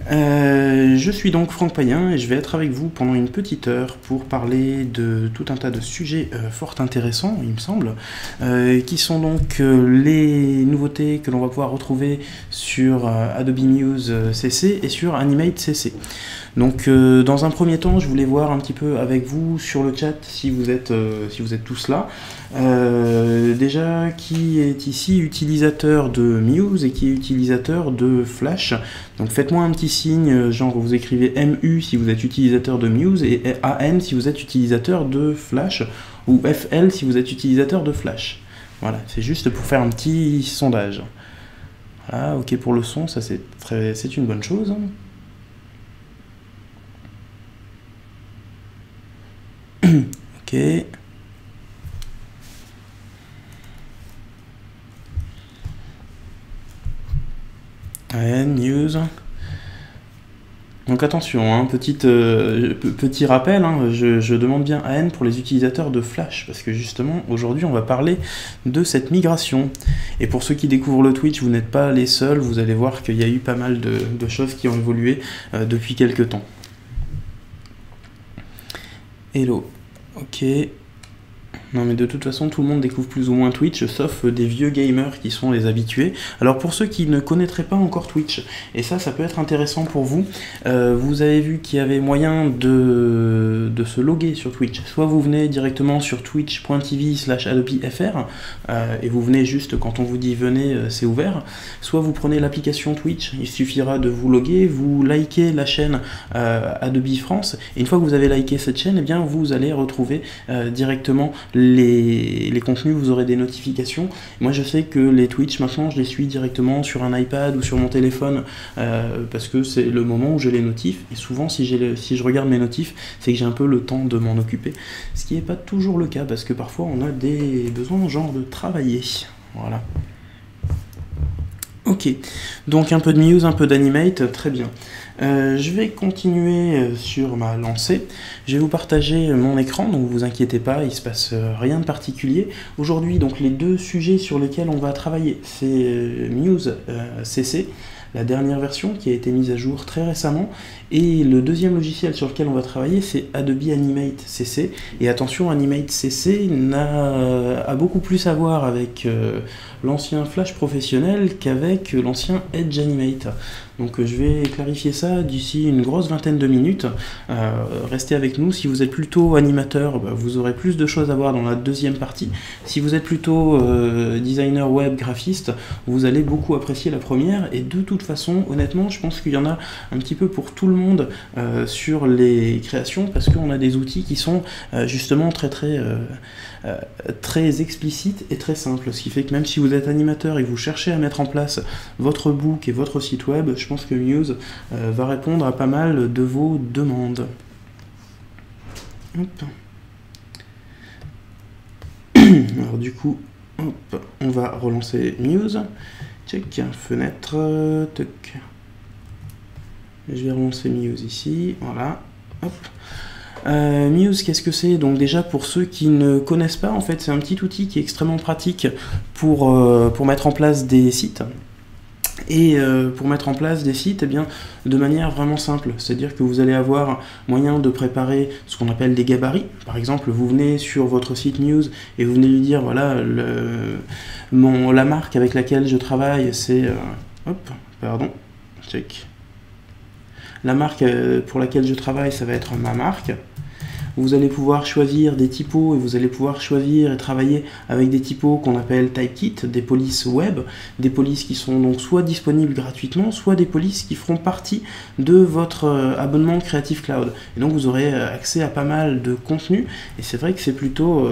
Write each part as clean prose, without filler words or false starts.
Je suis donc Franck Payen et je vais être avec vous pendant une petite heure pour parler de tout un tas de sujets fort intéressants, il me semble, qui sont donc les nouveautés que l'on va pouvoir retrouver sur Adobe Muse CC et sur Animate CC. Donc dans un premier temps, je voulais voir un petit peu avec vous sur le chat si vous êtes tous là. Déjà, qui est ici utilisateur de Muse et qui est utilisateur de Flash? Donc faites-moi un petit signe, genre vous écrivez MU si vous êtes utilisateur de Muse et AN si vous êtes utilisateur de Flash, ou FL si vous êtes utilisateur de Flash. Voilà, c'est juste pour faire un petit sondage. Voilà, ok pour le son, ça c'est une bonne chose. Ok. News. Donc attention, hein, petit rappel, hein, je demande bien AN pour les utilisateurs de Flash, parce que justement, aujourd'hui, on va parler de cette migration. Et pour ceux qui découvrent le Twitch, vous n'êtes pas les seuls, vous allez voir qu'il y a eu pas mal de choses qui ont évolué depuis quelques temps. Hello, ok. Non mais de toute façon tout le monde découvre plus ou moins Twitch, sauf des vieux gamers qui sont les habitués. Alors pour ceux qui ne connaîtraient pas encore Twitch, et ça peut être intéressant pour vous, vous avez vu qu'il y avait moyen de se loguer sur Twitch. Soit vous venez directement sur twitch.tv/adobefr, et vous venez juste quand on vous dit venez, c'est ouvert. Soit vous prenez l'application Twitch, il suffira de vous loguer, vous likez la chaîne Adobe France, et une fois que vous avez liké cette chaîne, eh bien vous allez retrouver directement les contenus, vous aurez des notifications. Moi je sais que les Twitch maintenant je les suis directement sur un iPad ou sur mon téléphone parce que c'est le moment où j'ai les notifs, et souvent si je regarde mes notifs c'est que j'ai un peu le temps de m'en occuper, ce qui n'est pas toujours le cas parce que parfois on a des besoins genre de travailler. Voilà. Ok, donc un peu de Muse, un peu d'Animate, très bien. Je vais continuer sur ma lancée. Je vais vous partager mon écran, donc vous inquiétez pas, il se passe rien de particulier. Aujourd'hui, donc les deux sujets sur lesquels on va travailler, c'est Muse CC, la dernière version qui a été mise à jour très récemment, et le deuxième logiciel sur lequel on va travailler, c'est Adobe Animate CC. Et attention, Animate CC a beaucoup plus à voir avec l'ancien Flash professionnel qu'avec l'ancien Edge Animate. Donc je vais clarifier ça d'ici une grosse vingtaine de minutes. Restez avec nous. Si vous êtes plutôt animateur, vous aurez plus de choses à voir dans la deuxième partie. Si vous êtes plutôt designer web, graphiste, vous allez beaucoup apprécier la première. Et de toute façon, honnêtement, je pense qu'il y en a un petit peu pour tout le monde sur les créations, parce qu'on a des outils qui sont justement très explicites et très simples. Ce qui fait que même si vous êtes animateur et que vous cherchez à mettre en place votre book et votre site web, je pense que Muse va répondre à pas mal de vos demandes. Hop. Alors du coup, hop, on va relancer Muse. Check, fenêtre, toc. Je vais relancer Muse ici, voilà. Hop. Muse, qu'est-ce que c'est? Donc déjà pour ceux qui ne connaissent pas, en fait c'est un petit outil qui est extrêmement pratique pour mettre en place des sites. Et pour mettre en place des sites, eh bien, de manière vraiment simple, c'est-à-dire que vous allez avoir moyen de préparer ce qu'on appelle des gabarits. Par exemple, vous venez sur votre site Muse et vous venez lui dire, voilà, la marque avec laquelle je travaille, c'est... hop, pardon, check. La marque pour laquelle je travaille, ça va être ma marque. Vous allez pouvoir choisir des typos et vous allez pouvoir choisir et travailler avec des typos qu'on appelle typekit, des polices web, des polices qui sont donc soit disponibles gratuitement, soit des polices qui feront partie de votre abonnement Creative Cloud. Et donc vous aurez accès à pas mal de contenu et c'est vrai que c'est plutôt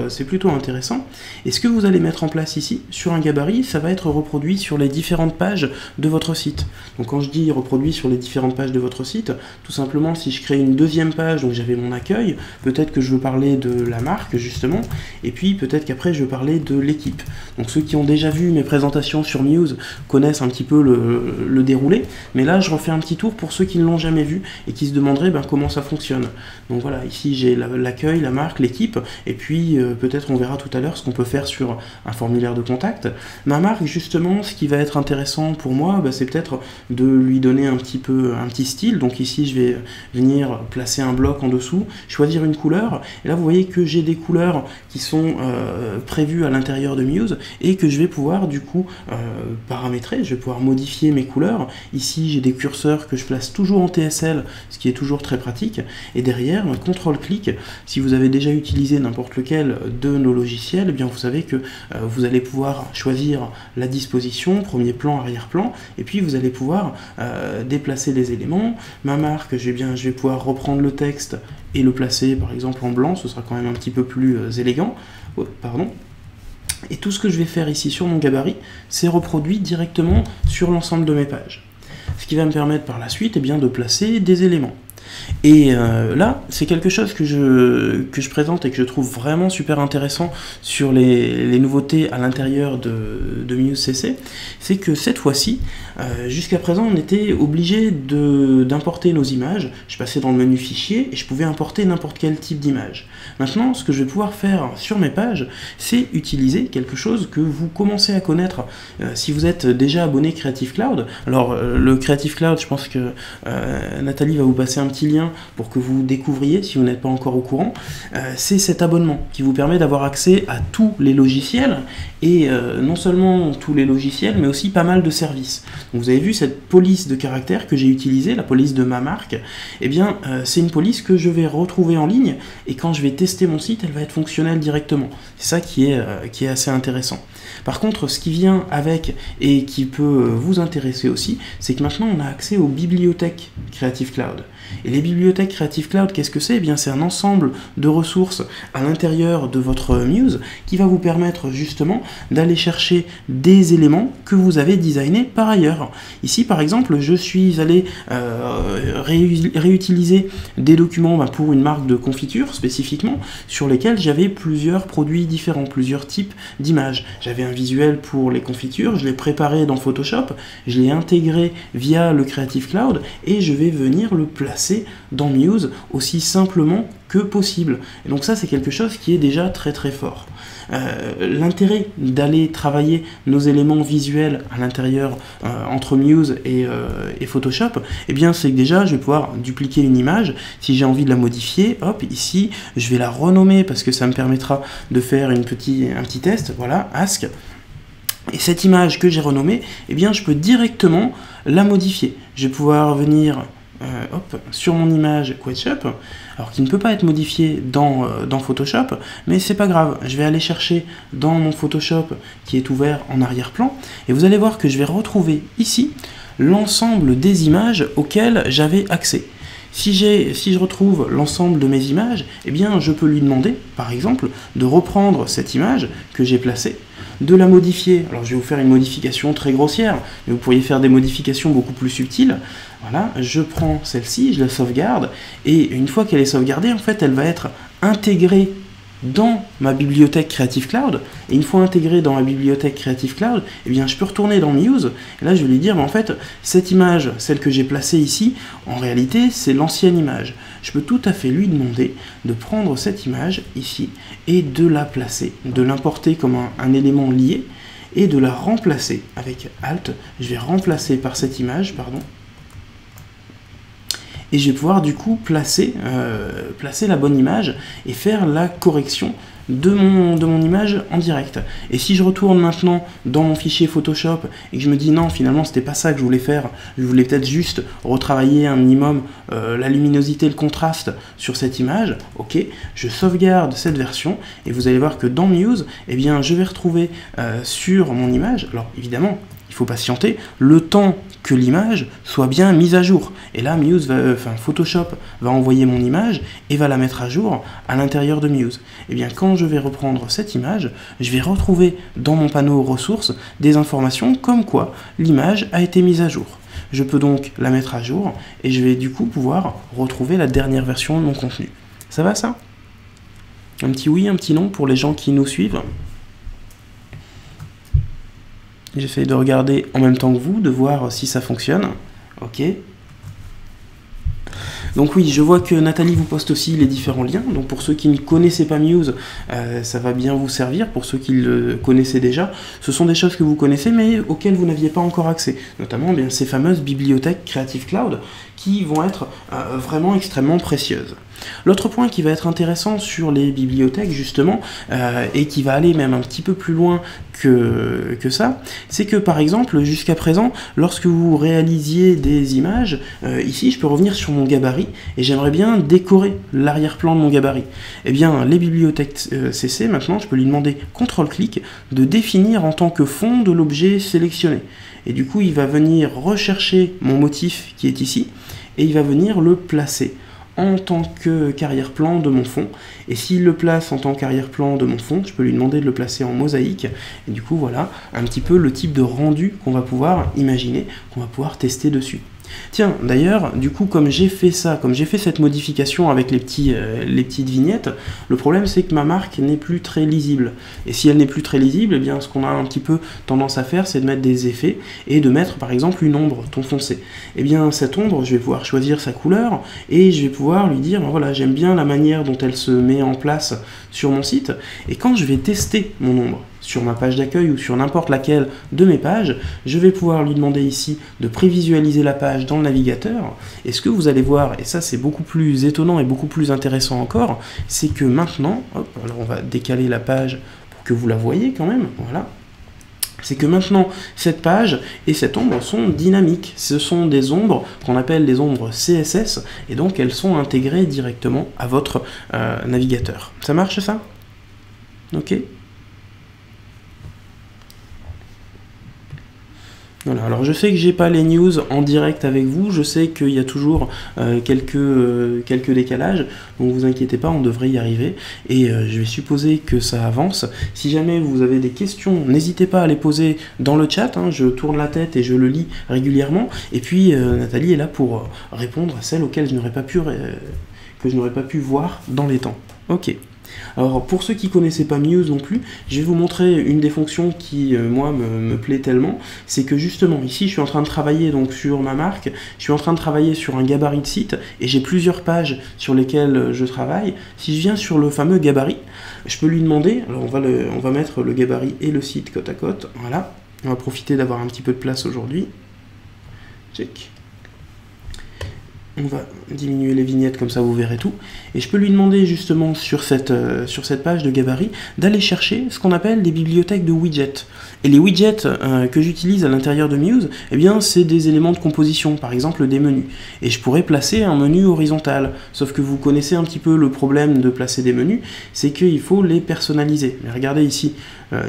intéressant. Et ce que vous allez mettre en place ici, sur un gabarit, ça va être reproduit sur les différentes pages de votre site. Donc quand je dis reproduit sur les différentes pages de votre site, tout simplement si je crée une deuxième page, donc j'avais mon accueil, peut-être que je veux parler de la marque justement, et puis peut-être qu'après je veux parler de l'équipe. Donc ceux qui ont déjà vu mes présentations sur Muse connaissent un petit peu le déroulé, mais là je refais un petit tour pour ceux qui ne l'ont jamais vu et qui se demanderaient comment ça fonctionne. Donc voilà, ici j'ai l'accueil, la marque, l'équipe, et puis peut-être on verra tout à l'heure ce qu'on peut faire sur un formulaire de contact. Ma marque justement, ce qui va être intéressant pour moi, c'est peut-être de lui donner un petit style. Donc ici je vais venir placer un bloc en dessous, choisir une couleur, et là vous voyez que j'ai des couleurs qui sont prévues à l'intérieur de Muse et que je vais pouvoir du coup paramétrer, je vais pouvoir modifier mes couleurs. Ici j'ai des curseurs que je place toujours en TSL, ce qui est toujours très pratique, et derrière, CTRL-clic, si vous avez déjà utilisé n'importe lequel de nos logiciels, eh bien vous savez que vous allez pouvoir choisir la disposition, premier plan, arrière-plan, et puis vous allez pouvoir déplacer les éléments. Ma marque, je vais pouvoir reprendre le texte et le placer par exemple en blanc, ce sera quand même un petit peu plus élégant. Oh, pardon. Et tout ce que je vais faire ici sur mon gabarit, c'est reproduit directement sur l'ensemble de mes pages. Ce qui va me permettre par la suite de placer des éléments. Et là, c'est quelque chose que je présente et que je trouve vraiment super intéressant sur les nouveautés à l'intérieur de Muse CC, c'est que cette fois-ci, jusqu'à présent, on était obligé d'importer nos images. Je passais dans le menu fichier et je pouvais importer n'importe quel type d'image. Maintenant, ce que je vais pouvoir faire sur mes pages, c'est utiliser quelque chose que vous commencez à connaître si vous êtes déjà abonné Creative Cloud. Alors, le Creative Cloud, je pense que Nathalie va vous passer un petit lien pour que vous découvriez si vous n'êtes pas encore au courant. C'est cet abonnement qui vous permet d'avoir accès à tous les logiciels et non seulement tous les logiciels mais aussi pas mal de services. Donc vous avez vu cette police de caractères que j'ai utilisée, la police de ma marque, eh bien c'est une police que je vais retrouver en ligne et quand je vais tester mon site elle va être fonctionnelle directement. C'est ça qui est assez intéressant. Par contre, ce qui vient avec et qui peut vous intéresser aussi, c'est que maintenant on a accès aux bibliothèques Creative Cloud. Et les bibliothèques Creative Cloud, qu'est-ce que c'est? Eh bien, c'est un ensemble de ressources à l'intérieur de votre Muse qui va vous permettre justement d'aller chercher des éléments que vous avez designés par ailleurs. Ici, par exemple, je suis allé réutiliser des documents pour une marque de confiture spécifiquement sur lesquels j'avais plusieurs produits différents, plusieurs types d'images. J'avais un visuel pour les confitures, je l'ai préparé dans Photoshop, je l'ai intégré via le Creative Cloud et je vais venir le placer dans Muse aussi simplement que possible. Et donc ça c'est quelque chose qui est déjà très très fort. L'intérêt d'aller travailler nos éléments visuels à l'intérieur entre Muse et Photoshop, eh bien c'est que déjà je vais pouvoir dupliquer une image. Si j'ai envie de la modifier, hop, ici je vais la renommer parce que ça me permettra de faire un petit test. Voilà, Ask. Et cette image que j'ai renommée, eh bien je peux directement la modifier. Je vais pouvoir venir sur mon image Quetchup, alors qui ne peut pas être modifié dans Photoshop, mais c'est pas grave, je vais aller chercher dans mon Photoshop qui est ouvert en arrière-plan, et vous allez voir que je vais retrouver ici l'ensemble des images auxquelles j'avais accès. Si je retrouve l'ensemble de mes images, eh bien je peux lui demander, par exemple, de reprendre cette image que j'ai placée, de la modifier. Alors je vais vous faire une modification très grossière, mais vous pourriez faire des modifications beaucoup plus subtiles. Voilà, je prends celle-ci, je la sauvegarde, et une fois qu'elle est sauvegardée, en fait, elle va être intégrée dans ma bibliothèque Creative Cloud, et une fois intégrée dans ma bibliothèque Creative Cloud, eh bien je peux retourner dans Muse, et là je vais lui dire, en fait, cette image, celle que j'ai placée ici, en réalité, c'est l'ancienne image. Je peux tout à fait lui demander de prendre cette image ici, et de la placer, de l'importer comme un élément lié, et de la remplacer avec Alt, je vais remplacer par cette image, pardon, et je vais pouvoir du coup placer la bonne image et faire la correction de mon image en direct. Et si je retourne maintenant dans mon fichier Photoshop et que je me dis non, finalement c'était pas ça que je voulais faire, je voulais peut-être juste retravailler un minimum la luminosité, le contraste sur cette image, ok, je sauvegarde cette version et vous allez voir que dans Muse, eh bien je vais retrouver sur mon image, alors évidemment il faut patienter le temps que l'image soit bien mise à jour. Et là, Photoshop va envoyer mon image et va la mettre à jour à l'intérieur de Muse. Et bien, quand je vais reprendre cette image, je vais retrouver dans mon panneau ressources des informations comme quoi l'image a été mise à jour. Je peux donc la mettre à jour et je vais du coup pouvoir retrouver la dernière version de mon contenu. Ça va ça ? Un petit oui, un petit non pour les gens qui nous suivent. J'essaye de regarder en même temps que vous, de voir si ça fonctionne. Ok. Donc oui, je vois que Nathalie vous poste aussi les différents liens. Donc pour ceux qui ne connaissaient pas Muse, ça va bien vous servir. Pour ceux qui le connaissaient déjà, ce sont des choses que vous connaissez mais auxquelles vous n'aviez pas encore accès. Notamment bien, ces fameuses bibliothèques Creative Cloud qui vont être vraiment extrêmement précieuses. L'autre point qui va être intéressant sur les bibliothèques justement, et qui va aller même un petit peu plus loin que ça, c'est que par exemple jusqu'à présent, lorsque vous réalisiez des images, ici je peux revenir sur mon gabarit et j'aimerais bien décorer l'arrière-plan de mon gabarit. Eh bien les bibliothèques CC, maintenant je peux lui demander CTRL-clic de définir en tant que fond de l'objet sélectionné. Et du coup il va venir rechercher mon motif qui est ici et il va venir le placer en tant qu'arrière-plan de mon fond. Et s'il le place en tant qu'arrière-plan de mon fond, je peux lui demander de le placer en mosaïque. Et du coup, voilà un petit peu le type de rendu qu'on va pouvoir imaginer, qu'on va pouvoir tester dessus. Tiens, d'ailleurs, du coup, comme j'ai fait ça, comme j'ai fait cette modification avec les petites vignettes, le problème c'est que ma marque n'est plus très lisible. Et si elle n'est plus très lisible, eh bien, ce qu'on a un petit peu tendance à faire, c'est de mettre des effets et de mettre, par exemple, une ombre, ton foncé. Eh bien, cette ombre, je vais pouvoir choisir sa couleur et je vais pouvoir lui dire, ben voilà, j'aime bien la manière dont elle se met en place sur mon site. Et quand je vais tester mon ombre sur ma page d'accueil ou sur n'importe laquelle de mes pages, je vais pouvoir lui demander ici de prévisualiser la page dans le navigateur. Et ce que vous allez voir, et ça c'est beaucoup plus étonnant et beaucoup plus intéressant encore, c'est que maintenant, hop, alors on va décaler la page pour que vous la voyez quand même, voilà. C'est que maintenant, cette page et cette ombre sont dynamiques. Ce sont des ombres qu'on appelle des ombres CSS, et donc elles sont intégrées directement à votre navigateur. Ça marche ça? Ok. Voilà, alors je sais que j'ai pas les news en direct avec vous, je sais qu'il y a toujours quelques décalages, donc vous inquiétez pas, on devrait y arriver, et je vais supposer que ça avance. Si jamais vous avez des questions, n'hésitez pas à les poser dans le chat, hein, je tourne la tête et je le lis régulièrement, et puis Nathalie est là pour répondre à celles auxquelles que je n'aurais pas pu voir dans les temps. Ok. Alors pour ceux qui ne connaissaient pas Muse non plus, je vais vous montrer une des fonctions qui moi me plaît tellement, c'est que justement ici je suis en train de travailler donc sur ma marque, je suis en train de travailler sur un gabarit de site et j'ai plusieurs pages sur lesquelles je travaille. Si je viens sur le fameux gabarit, je peux lui demander, alors on va mettre le gabarit et le site côte à côte, voilà, on va profiter d'avoir un petit peu de place aujourd'hui, check. On va diminuer les vignettes, comme ça vous verrez tout. Et je peux lui demander justement sur cette page de gabarit d'aller chercher ce qu'on appelle des bibliothèques de widgets. Et les widgets que j'utilise à l'intérieur de Muse, eh bien c'est des éléments de composition, par exemple des menus. Et je pourrais placer un menu horizontal. Sauf que vous connaissez un petit peu le problème de placer des menus, c'est qu'il faut les personnaliser. Mais regardez ici,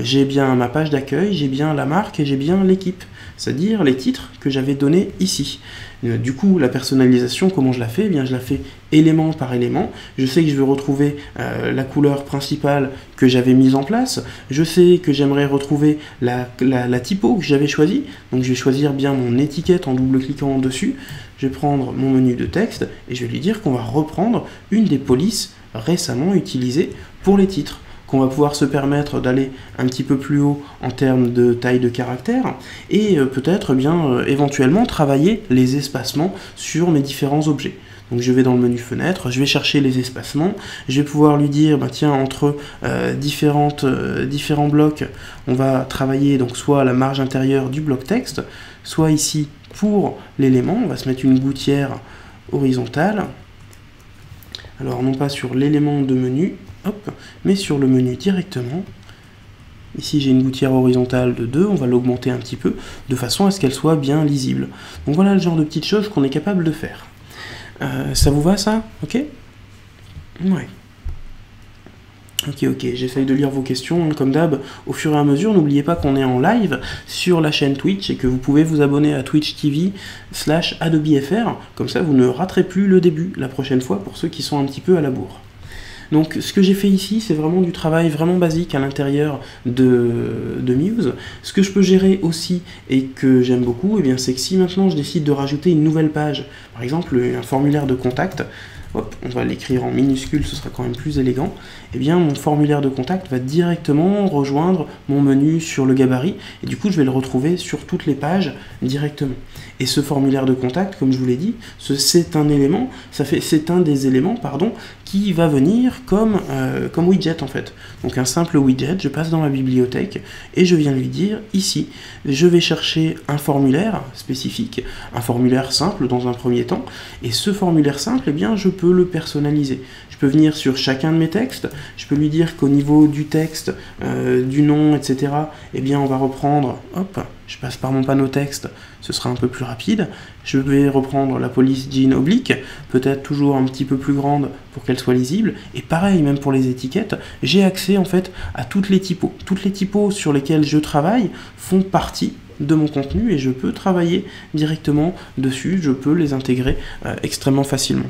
j'ai bien ma page d'accueil, j'ai bien la marque et j'ai bien l'équipe. C'est-à-dire les titres que j'avais donnés ici. Du coup, la personnalisation, comment je la fais? Eh bien, je la fais élément par élément. Je sais que je veux retrouver la couleur principale que j'avais mise en place. Je sais que j'aimerais retrouver la typo que j'avais choisie. Donc, je vais choisir bien mon étiquette en double-cliquant dessus. Je vais prendre mon menu de texte et je vais lui dire qu'on va reprendre une des polices récemment utilisées pour les titres. Qu'on va pouvoir se permettre d'aller un petit peu plus haut en termes de taille de caractère et peut-être bien éventuellement travailler les espacements sur mes différents objets. Donc je vais dans le menu fenêtre, je vais chercher les espacements, je vais pouvoir lui dire bah tiens entre différents blocs, on va travailler donc soit la marge intérieure du bloc texte, soit ici pour l'élément, on va se mettre une gouttière horizontale. Alors non pas sur l'élément de menu, hop, mais sur le menu directement. Ici j'ai une gouttière horizontale de 2, on va l'augmenter un petit peu, de façon à ce qu'elle soit bien lisible. Donc voilà le genre de petites choses qu'on est capable de faire. Ça vous va ça? Ok? Ouais. Ok, j'essaye de lire vos questions, comme d'hab, au fur et à mesure. N'oubliez pas qu'on est en live sur la chaîne Twitch et que vous pouvez vous abonner à Twitch TV/AdobeFR, comme ça vous ne raterez plus le début la prochaine fois pour ceux qui sont un petit peu à la bourre. Donc ce que j'ai fait ici, c'est vraiment du travail vraiment basique à l'intérieur de Muse. Ce que je peux gérer aussi et que j'aime beaucoup, eh bien, c'est que si maintenant je décide de rajouter une nouvelle page, par exemple un formulaire de contact, hop, on va l'écrire en minuscule, ce sera quand même plus élégant, eh bien mon formulaire de contact va directement rejoindre mon menu sur le gabarit, et du coup je vais le retrouver sur toutes les pages directement. Et ce formulaire de contact, comme je vous l'ai dit, c'est un élément, c'est un des éléments, pardon, qui va venir comme widget en fait. Donc un simple widget, je passe dans ma bibliothèque et je viens lui dire ici, je vais chercher un formulaire spécifique, un formulaire simple dans un premier temps, et ce formulaire simple, eh bien je peux le personnaliser. Je peux venir sur chacun de mes textes, je peux lui dire qu'au niveau du texte, du nom, etc., eh bien on va reprendre, hop, je passe par mon panneau texte, ce sera un peu plus rapide. Je vais reprendre la police jean oblique, peut-être toujours un petit peu plus grande pour qu'elle soit lisible. Et pareil, même pour les étiquettes, j'ai accès en fait à toutes les typos. Toutes les typos sur lesquelles je travaille font partie de mon contenu et je peux travailler directement dessus, je peux les intégrer extrêmement facilement.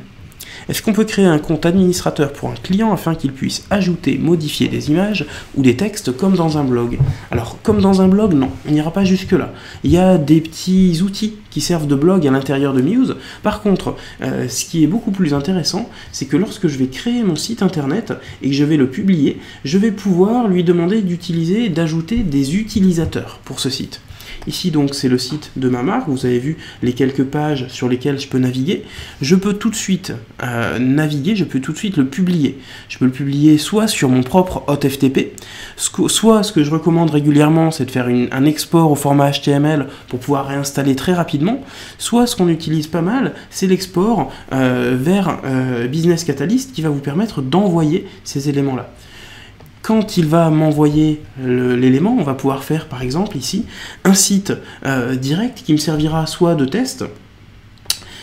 Est-ce qu'on peut créer un compte administrateur pour un client afin qu'il puisse ajouter, modifier des images ou des textes comme dans un blog? Alors, comme dans un blog, non, on n'ira pas jusque-là. Il y a des petits outils qui servent de blog à l'intérieur de Muse. Par contre, ce qui est beaucoup plus intéressant, c'est que lorsque je vais créer mon site internet et que je vais le publier, je vais pouvoir lui demander d'utiliser, d'ajouter des utilisateurs pour ce site. Ici donc c'est le site de ma marque, vous avez vu les quelques pages sur lesquelles je peux naviguer. Je peux tout de suite naviguer, je peux tout de suite le publier. Je peux le publier soit sur mon propre hotFTP, soit ce que je recommande régulièrement c'est de faire un export au format HTML pour pouvoir réinstaller très rapidement, soit ce qu'on utilise pas mal c'est l'export vers Business Catalyst qui va vous permettre d'envoyer ces éléments-là. Quand il va m'envoyer l'élément, on va pouvoir faire par exemple ici un site direct qui me servira soit de test,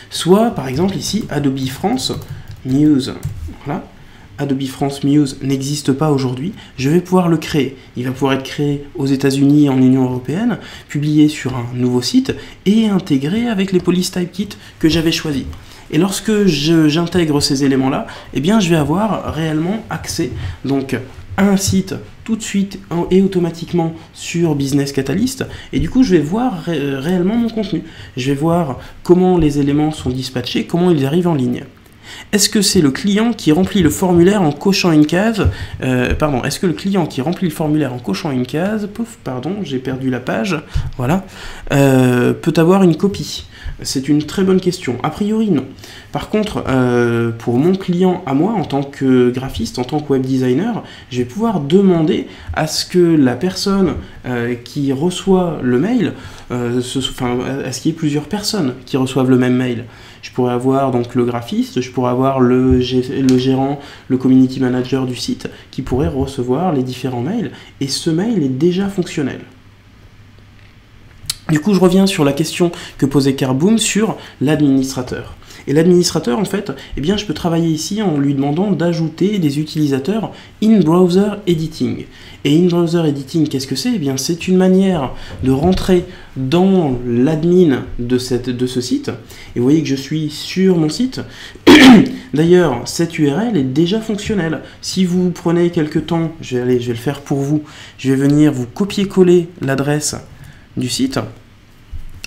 soit par exemple ici Adobe France Muse. Voilà. Adobe France Muse n'existe pas aujourd'hui, je vais pouvoir le créer. Il va pouvoir être créé aux États-Unis, en Union Européenne, publié sur un nouveau site et intégré avec les police type kits que j'avais choisis. Et lorsque j'intègre ces éléments-là, eh bien je vais avoir réellement accès donc à un site tout de suite et automatiquement sur Business Catalyst, et du coup je vais voir réellement mon contenu. Je vais voir comment les éléments sont dispatchés, comment ils arrivent en ligne. Est-ce que c'est le client qui remplit le formulaire en cochant une case est-ce que le client qui remplit le formulaire en cochant une case, j'ai perdu la page, voilà, peut avoir une copie? C'est une très bonne question. A priori, non. Par contre, pour mon client à moi, en tant que graphiste, en tant que web designer, je vais pouvoir demander à ce que la personne qui reçoit le mail, à ce qu'il y ait plusieurs personnes qui reçoivent le même mail. Je pourrais avoir donc le graphiste, je pourrais avoir le gérant, le community manager du site qui pourrait recevoir les différents mails, et ce mail est déjà fonctionnel. Du coup, je reviens sur la question que posait Carboom sur l'administrateur. Et l'administrateur, en fait, eh bien, je peux travailler ici en lui demandant d'ajouter des utilisateurs in-browser editing. Et in-browser editing, qu'est-ce que c'est? Eh bien, c'est une manière de rentrer dans l'admin de ce site. Et vous voyez que je suis sur mon site. D'ailleurs, cette URL est déjà fonctionnelle. Si vous prenez quelques temps, je vais le faire pour vous. Je vais venir vous copier-coller l'adresse du site.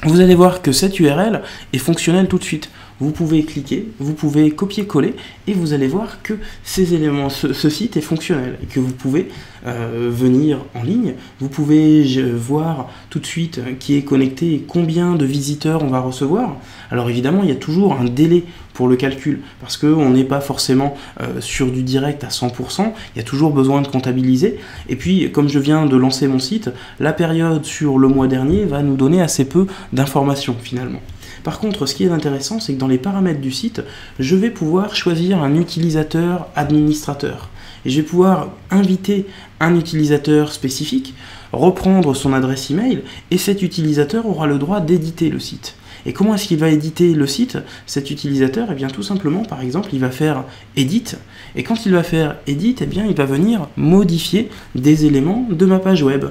Vous allez voir que cette URL est fonctionnelle tout de suite. Vous pouvez cliquer, vous pouvez copier-coller et vous allez voir que ces éléments, ce site est fonctionnel et que vous pouvez venir en ligne. Vous pouvez voir tout de suite qui est connecté et combien de visiteurs on va recevoir. Alors évidemment, il y a toujours un délai pour le calcul parce qu'on n'est pas forcément sur du direct à 100%. Il y a toujours besoin de comptabiliser. Et puis, comme je viens de lancer mon site, la période sur le mois dernier va nous donner assez peu d'informations finalement. Par contre, ce qui est intéressant, c'est que dans les paramètres du site, je vais pouvoir choisir un utilisateur administrateur. Et je vais pouvoir inviter un utilisateur spécifique, reprendre son adresse email, et cet utilisateur aura le droit d'éditer le site. Et comment est-ce qu'il va éditer le site, cet utilisateur? Eh bien tout simplement, par exemple, il va faire edit, et quand il va faire edit, eh bien il va venir modifier des éléments de ma page web.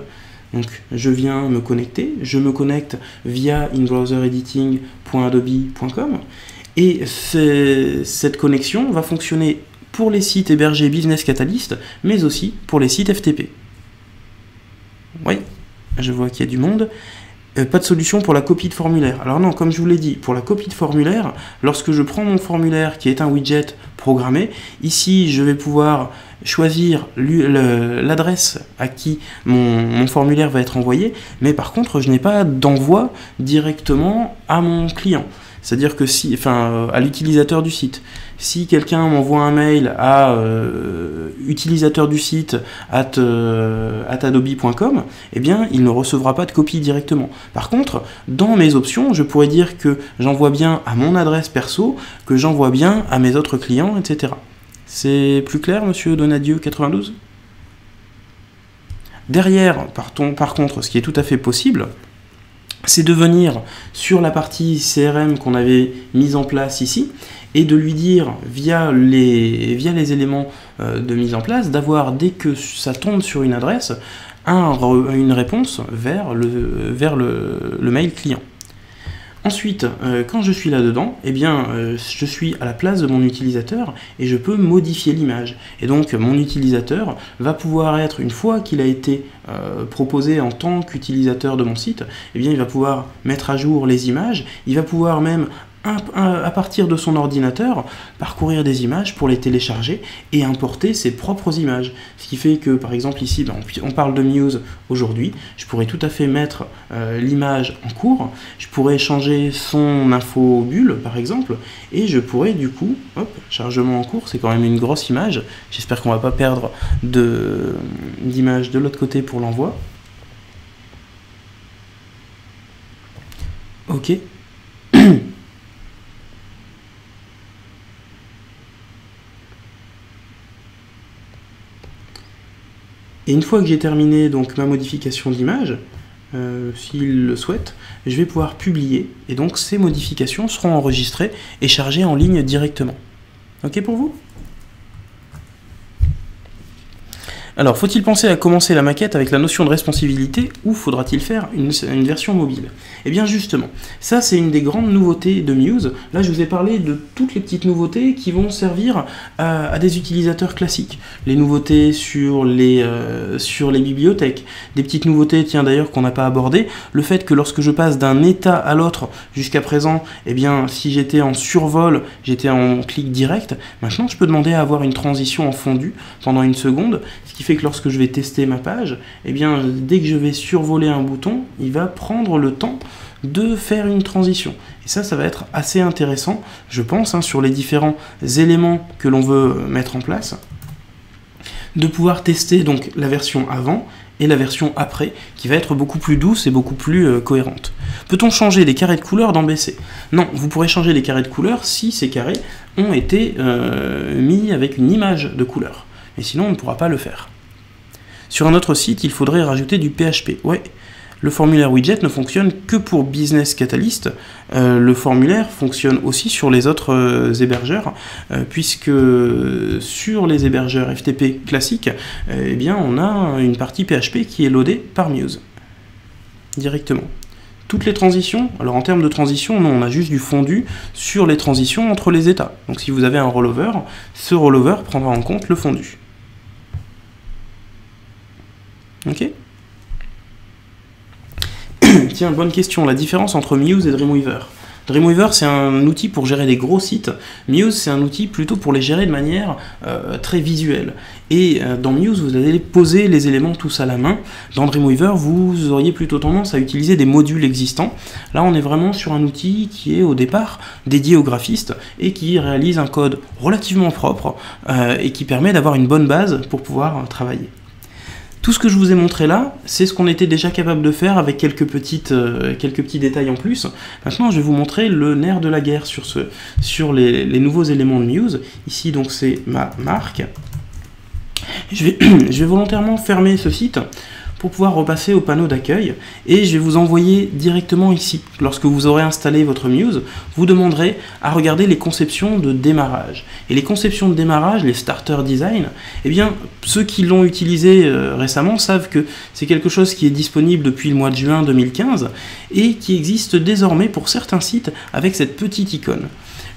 Donc je viens me connecter, je me connecte via inbrowserediting.adobe.com et cette connexion va fonctionner pour les sites hébergés Business Catalyst, mais aussi pour les sites FTP. Oui, je vois qu'il y a du monde. Pas de solution pour la copie de formulaire. Alors non, comme je vous l'ai dit, pour la copie de formulaire, lorsque je prends mon formulaire qui est un widget programmée. Ici, je vais pouvoir choisir l'adresse à qui mon formulaire va être envoyé, mais par contre, je n'ai pas d'envoi directement à mon client. C'est-à-dire que à l'utilisateur du site. Si quelqu'un m'envoie un mail à utilisateur du site @adobe.com, eh bien, il ne recevra pas de copie directement. Par contre, dans mes options, je pourrais dire que j'envoie bien à mon adresse perso, que j'envoie bien à mes autres clients, etc. C'est plus clair, monsieur Donadieu 92 ? Derrière, par contre, ce qui est tout à fait possible, c'est de venir sur la partie CRM qu'on avait mise en place ici et de lui dire via les éléments de mise en place d'avoir, dès que ça tombe sur une adresse, une réponse vers le mail client. Ensuite, quand je suis là-dedans, eh bien, je suis à la place de mon utilisateur et je peux modifier l'image. Et donc, mon utilisateur va pouvoir être, une fois qu'il a été proposé en tant qu'utilisateur de mon site, eh bien, il va pouvoir mettre à jour les images, il va pouvoir même à partir de son ordinateur, parcourir des images pour les télécharger et importer ses propres images. Ce qui fait que, par exemple, ici, on parle de Muse aujourd'hui, je pourrais tout à fait mettre l'image en cours, je pourrais changer son info bulle, par exemple, et je pourrais du coup, hop, chargement en cours, c'est quand même une grosse image, j'espère qu'on ne va pas perdre d'image de l'autre côté pour l'envoi. Ok. Et une fois que j'ai terminé donc ma modification d'image, s'il le souhaite, je vais pouvoir publier, et donc ces modifications seront enregistrées et chargées en ligne directement. Ok pour vous ? Alors, faut-il penser à commencer la maquette avec la notion de responsabilité ou faudra-t-il faire une version mobile? Eh bien justement, ça c'est une des grandes nouveautés de Muse. Là je vous ai parlé de toutes les petites nouveautés qui vont servir à des utilisateurs classiques. Les nouveautés sur les bibliothèques, des petites nouveautés, tiens d'ailleurs qu'on n'a pas abordées, le fait que lorsque je passe d'un état à l'autre jusqu'à présent, eh bien si j'étais en survol, j'étais en clic direct, maintenant je peux demander à avoir une transition en fondu pendant une seconde, ce qui fait que lorsque je vais tester ma page, eh bien, dès que je vais survoler un bouton, il va prendre le temps de faire une transition. Et ça va être assez intéressant, je pense, sur les différents éléments que l'on veut mettre en place, de pouvoir tester donc la version avant et la version après, qui va être beaucoup plus douce et beaucoup plus cohérente. Peut-on changer les carrés de couleur dans BC? Non, vous pourrez changer les carrés de couleur si ces carrés ont été mis avec une image de couleur. Mais sinon, on ne pourra pas le faire. Sur un autre site, il faudrait rajouter du PHP. Ouais, le formulaire widget ne fonctionne que pour Business Catalyst. Le formulaire fonctionne aussi sur les autres hébergeurs, puisque sur les hébergeurs FTP classiques, eh bien, on a une partie PHP qui est loadée par Muse, directement. Toutes les transitions, alors en termes de transition, non, on a juste du fondu sur les transitions entre les états. Donc si vous avez un rollover, ce rollover prendra en compte le fondu. Ok. Tiens, bonne question, la différence entre Muse et Dreamweaver. Dreamweaver, c'est un outil pour gérer des gros sites. Muse, c'est un outil plutôt pour les gérer de manière très visuelle. Et dans Muse, vous allez poser les éléments tous à la main. Dans Dreamweaver, vous auriez plutôt tendance à utiliser des modules existants. Là, on est vraiment sur un outil qui est au départ dédié aux graphistes et qui réalise un code relativement propre et qui permet d'avoir une bonne base pour pouvoir travailler. Tout ce que je vous ai montré là, c'est ce qu'on était déjà capable de faire avec quelques petits détails en plus. Maintenant, je vais vous montrer le nerf de la guerre sur les nouveaux éléments de Muse. Ici, donc, c'est ma marque. Je vais volontairement fermer ce site pour pouvoir repasser au panneau d'accueil et je vais vous envoyer directement ici. Lorsque vous aurez installé votre Muse, vous demanderez à regarder les conceptions de démarrage. Et les conceptions de démarrage, les starter design, eh bien, ceux qui l'ont utilisé récemment savent que c'est quelque chose qui est disponible depuis le mois de juin 2015 et qui existe désormais pour certains sites avec cette petite icône.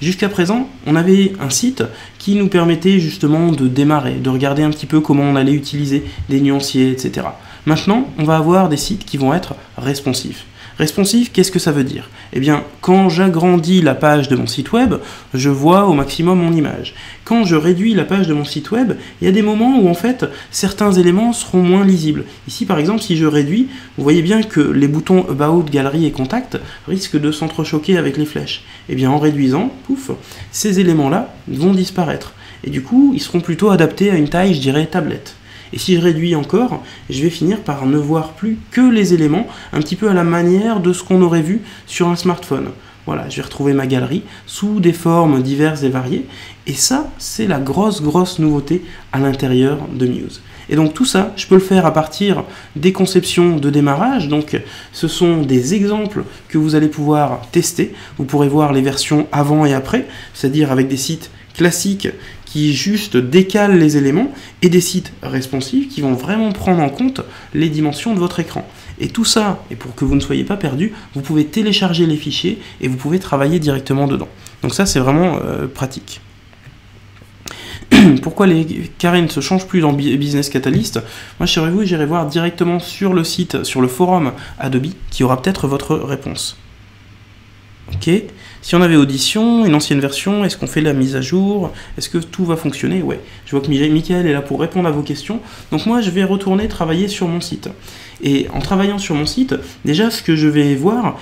Jusqu'à présent, on avait un site qui nous permettait justement de démarrer, de regarder un petit peu comment on allait utiliser des nuanciers, etc. Maintenant, on va avoir des sites qui vont être responsifs. Responsive, qu'est-ce que ça veut dire? Eh bien, quand j'agrandis la page de mon site web, je vois au maximum mon image. Quand je réduis la page de mon site web, il y a des moments où en fait, certains éléments seront moins lisibles. Ici, par exemple, si je réduis, vous voyez bien que les boutons About, Galerie et Contact risquent de s'entrechoquer avec les flèches. Eh bien, en réduisant, pouf, ces éléments-là vont disparaître. Et du coup, ils seront plutôt adaptés à une taille, je dirais, tablette. Et si je réduis encore, je vais finir par ne voir plus que les éléments, un petit peu à la manière de ce qu'on aurait vu sur un smartphone. Voilà, je vais retrouver ma galerie sous des formes diverses et variées. Et ça, c'est la grosse nouveauté à l'intérieur de Muse. Et donc tout ça, je peux le faire à partir des conceptions de démarrage. Donc ce sont des exemples que vous allez pouvoir tester. Vous pourrez voir les versions avant et après, c'est-à-dire avec des sites classiques qui juste décalent les éléments et des sites responsifs qui vont vraiment prendre en compte les dimensions de votre écran. Et tout ça, et pour que vous ne soyez pas perdu, vous pouvez télécharger les fichiers et vous pouvez travailler directement dedans. Donc ça, c'est vraiment pratique. Pourquoi les carrés ne se changent plus dans Business Catalyst? Moi, chez vous, j'irai voir directement sur le site, sur le forum Adobe, qui aura peut-être votre réponse. Ok. Si on avait Audition, une ancienne version, est-ce qu'on fait la mise à jour? Est-ce que tout va fonctionner? Ouais. Je vois que Michael est là pour répondre à vos questions. Donc moi, je vais retourner travailler sur mon site. Et en travaillant sur mon site, déjà, ce que je vais voir,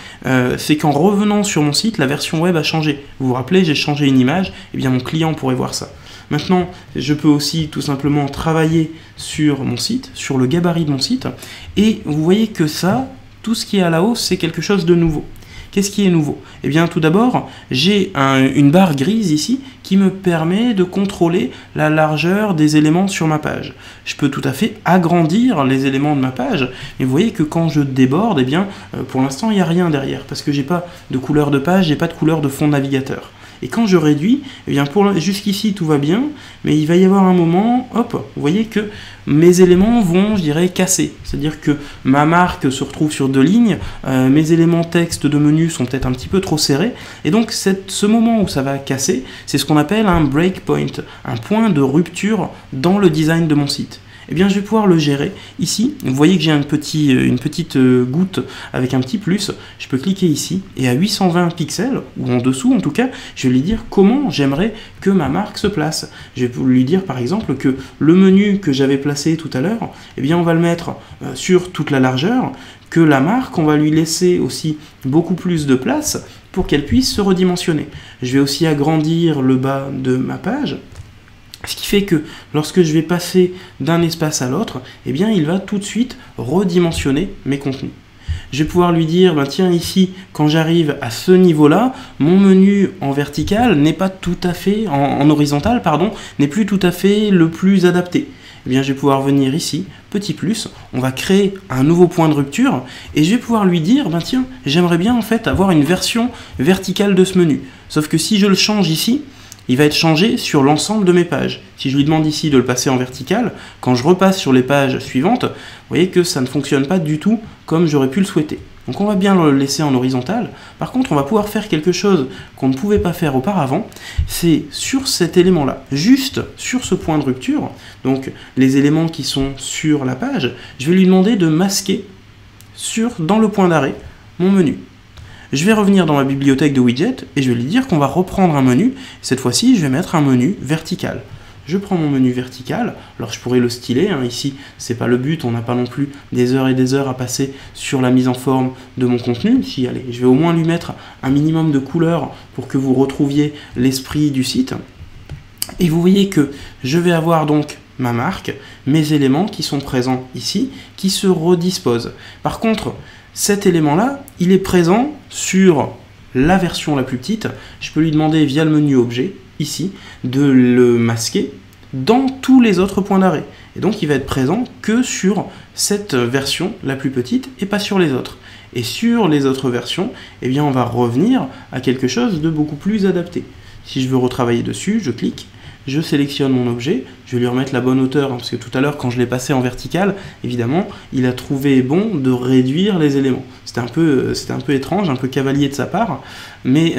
c'est qu'en revenant sur mon site, la version web a changé. Vous vous rappelez, j'ai changé une image. Eh bien, mon client pourrait voir ça. Maintenant, je peux aussi tout simplement travailler sur mon site, sur le gabarit de mon site. Et vous voyez que ça, tout ce qui est à la hausse, c'est quelque chose de nouveau. Qu'est-ce qui est nouveau? Eh bien, tout d'abord, j'ai une barre grise ici qui me permet de contrôler la largeur des éléments sur ma page. Je peux tout à fait agrandir les éléments de ma page, mais vous voyez que quand je déborde, eh bien, pour l'instant, il n'y a rien derrière, parce que j'ai pas de couleur de page, j'ai pas de couleur de fond navigateur. Et quand je réduis, eh bien jusqu'ici tout va bien, mais il va y avoir un moment, hop, vous voyez que mes éléments vont, je dirais, casser. C'est-à-dire que ma marque se retrouve sur 2 lignes, mes éléments texte de menu sont peut-être un petit peu trop serrés, et donc ce moment où ça va casser, c'est ce qu'on appelle un breakpoint, un point de rupture dans le design de mon site. Eh bien, je vais pouvoir le gérer. Ici, vous voyez que j'ai une petite goutte avec un petit plus. Je peux cliquer ici et à 820 pixels, ou en dessous en tout cas, je vais lui dire comment j'aimerais que ma marque se place. Je vais lui dire par exemple que le menu que j'avais placé tout à l'heure, eh bien, on va le mettre sur toute la largeur, que la marque, on va lui laisser aussi beaucoup plus de place pour qu'elle puisse se redimensionner. Je vais aussi agrandir le bas de ma page. Ce qui fait que lorsque je vais passer d'un espace à l'autre, eh bien, il va tout de suite redimensionner mes contenus. Je vais pouvoir lui dire, ben tiens, ici, quand j'arrive à ce niveau-là, mon menu en vertical n'est pas tout à fait, en horizontal, pardon, n'est plus tout à fait le plus adapté. Eh bien, je vais pouvoir venir ici, petit plus, on va créer un nouveau point de rupture, et je vais pouvoir lui dire, ben tiens, j'aimerais bien en fait avoir une version verticale de ce menu. Sauf que si je le change ici, il va être changé sur l'ensemble de mes pages. Si je lui demande ici de le passer en vertical, quand je repasse sur les pages suivantes, vous voyez que ça ne fonctionne pas du tout comme j'aurais pu le souhaiter. Donc on va bien le laisser en horizontal. Par contre, on va pouvoir faire quelque chose qu'on ne pouvait pas faire auparavant. C'est sur cet élément-là, juste sur ce point de rupture, donc les éléments qui sont sur la page, je vais lui demander de masquer dans le point d'arrêt mon menu. Je vais revenir dans ma bibliothèque de widgets et je vais lui dire qu'on va reprendre un menu. Cette fois-ci, je vais mettre un menu vertical. Je prends mon menu vertical, alors je pourrais le styler, hein. Ici c'est pas le but, on n'a pas non plus des heures et des heures à passer sur la mise en forme de mon contenu. Si, allez, je vais au moins lui mettre un minimum de couleurs pour que vous retrouviez l'esprit du site. Et vous voyez que je vais avoir donc ma marque, mes éléments qui sont présents ici, qui se redisposent. Par contre, cet élément-là, il est présent sur la version la plus petite. Je peux lui demander via le menu objet, ici, de le masquer dans tous les autres points d'arrêt. Et donc il va être présent que sur cette version la plus petite et pas sur les autres. Et sur les autres versions, eh bien on va revenir à quelque chose de beaucoup plus adapté. Si je veux retravailler dessus, je clique, je sélectionne mon objet, je vais lui remettre la bonne hauteur, hein, parce que tout à l'heure, quand je l'ai passé en vertical, évidemment, il a trouvé bon de réduire les éléments. C'était un peu étrange, un peu cavalier de sa part, mais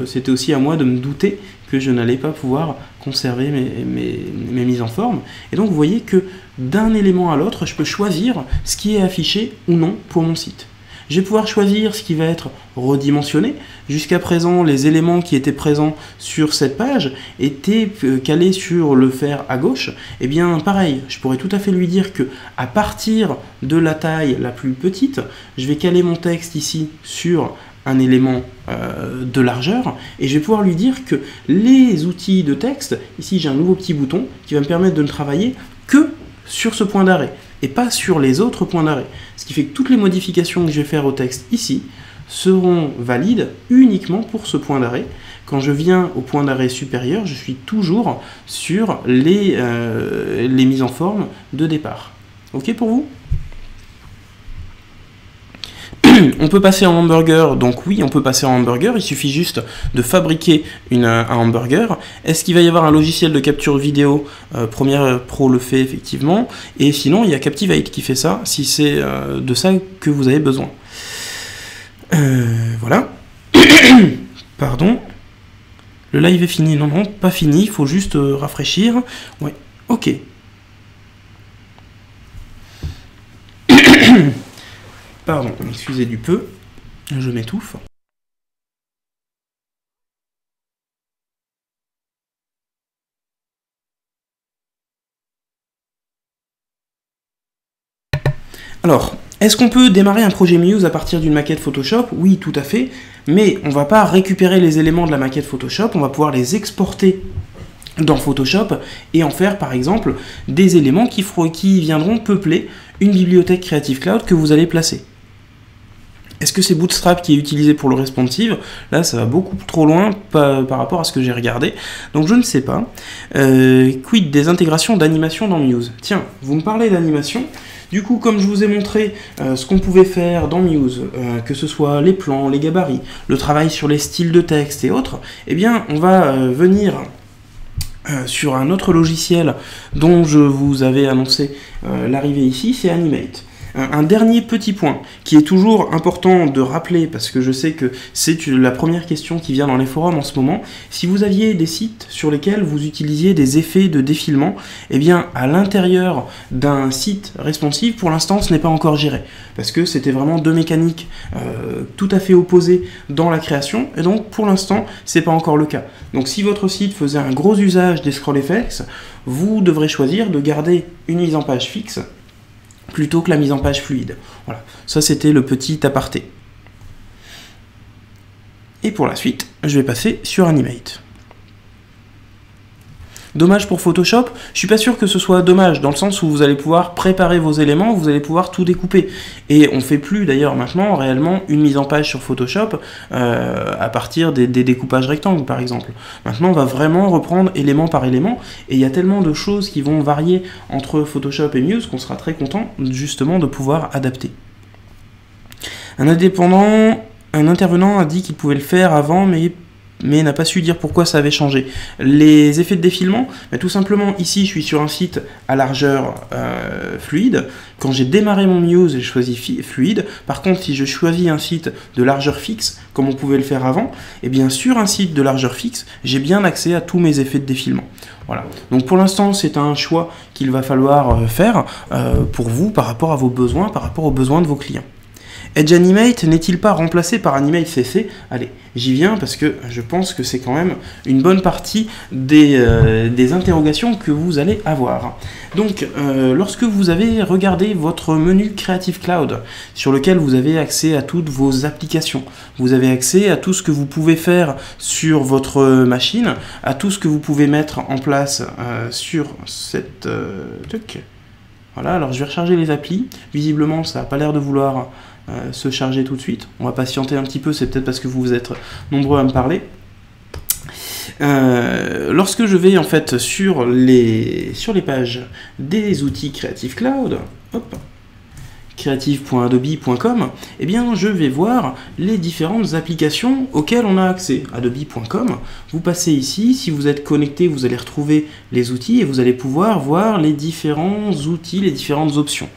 c'était aussi à moi de me douter que je n'allais pas pouvoir conserver mes mises en forme. Et donc, vous voyez que d'un élément à l'autre, je peux choisir ce qui est affiché ou non pour mon site. Je vais pouvoir choisir ce qui va être redimensionné. Jusqu'à présent, les éléments qui étaient présents sur cette page étaient calés sur le fer à gauche. Et bien pareil, je pourrais tout à fait lui dire que à partir de la taille la plus petite, je vais caler mon texte ici sur un élément de largeur, et je vais pouvoir lui dire que les outils de texte, ici j'ai un nouveau petit bouton qui va me permettre de ne travailler que sur ce point d'arrêt, et pas sur les autres points d'arrêt. Ce qui fait que toutes les modifications que je vais faire au texte ici seront valides uniquement pour ce point d'arrêt. Quand je viens au point d'arrêt supérieur, je suis toujours sur les mises en forme de départ. Ok pour vous ? On peut passer en hamburger, donc oui, on peut passer en hamburger, il suffit juste de fabriquer un hamburger. Est-ce qu'il va y avoir un logiciel de capture vidéo? Premiere Pro le fait effectivement, et sinon il y a Captivate qui fait ça, si c'est de ça que vous avez besoin. Voilà. Pardon. Le live est fini, non, non, pas fini, il faut juste rafraîchir. Ouais, ok. Pardon, excusez du peu, je m'étouffe. Alors, est-ce qu'on peut démarrer un projet Muse à partir d'une maquette Photoshop? Oui, tout à fait, mais on ne va pas récupérer les éléments de la maquette Photoshop, on va pouvoir les exporter dans Photoshop et en faire par exemple des éléments qui viendront peupler une bibliothèque Creative Cloud que vous allez placer. Est-ce que c'est Bootstrap qui est utilisé pour le responsive? Là, ça va beaucoup trop loin par rapport à ce que j'ai regardé, donc je ne sais pas. Quid des intégrations d'animation dans Muse? Tiens, vous me parlez d'animation. Du coup, comme je vous ai montré ce qu'on pouvait faire dans Muse, que ce soit les plans, les gabarits, le travail sur les styles de texte et autres, eh bien, on va venir sur un autre logiciel dont je vous avais annoncé l'arrivée ici, c'est Animate. Un dernier petit point qui est toujours important de rappeler, parce que je sais que c'est la première question qui vient dans les forums en ce moment, si vous aviez des sites sur lesquels vous utilisiez des effets de défilement, eh bien à l'intérieur d'un site responsive, pour l'instant ce n'est pas encore géré, parce que c'était vraiment deux mécaniques tout à fait opposées dans la création, et donc pour l'instant c'est pas encore le cas. Donc si votre site faisait un gros usage des scroll effects, vous devrez choisir de garder une mise en page fixe plutôt que la mise en page fluide. Voilà, ça c'était le petit aparté. Et pour la suite, je vais passer sur Animate. Dommage pour Photoshop, je suis pas sûr que ce soit dommage, dans le sens où vous allez pouvoir préparer vos éléments, vous allez pouvoir tout découper. Et on fait plus d'ailleurs maintenant réellement une mise en page sur Photoshop à partir des découpages rectangles par exemple. Maintenant on va vraiment reprendre élément par élément, et il y a tellement de choses qui vont varier entre Photoshop et Muse qu'on sera très content justement de pouvoir adapter. Un intervenant a dit qu'il pouvait le faire avant, mais n'a pas su dire pourquoi ça avait changé. Les effets de défilement, tout simplement ici je suis sur un site à largeur fluide. Quand j'ai démarré mon Muse, j'ai choisi fluide. Par contre, si je choisis un site de largeur fixe, comme on pouvait le faire avant, et bien sur un site de largeur fixe, j'ai bien accès à tous mes effets de défilement. Voilà. Donc pour l'instant, c'est un choix qu'il va falloir faire pour vous, par rapport à vos besoins, par rapport aux besoins de vos clients. Edge Animate n'est-il pas remplacé par Animate CC? Allez, j'y viens parce que je pense que c'est quand même une bonne partie des interrogations que vous allez avoir. Donc, lorsque vous avez regardé votre menu Creative Cloud, sur lequel vous avez accès à toutes vos applications, vous avez accès à tout ce que vous pouvez faire sur votre machine, à tout ce que vous pouvez mettre en place sur cette truc. Voilà, alors je vais recharger les applis. Visiblement, ça n'a pas l'air de vouloir se charger tout de suite. On va patienter un petit peu, c'est peut-être parce que vous êtes nombreux à me parler. Lorsque je vais en fait sur les pages des outils Creative Cloud, hop, creative.adobe.com, eh bien je vais voir les différentes applications auxquelles on a accès. Adobe.com, vous passez ici, si vous êtes connecté, vous allez retrouver les outils et vous allez pouvoir voir les différents outils, les différentes options.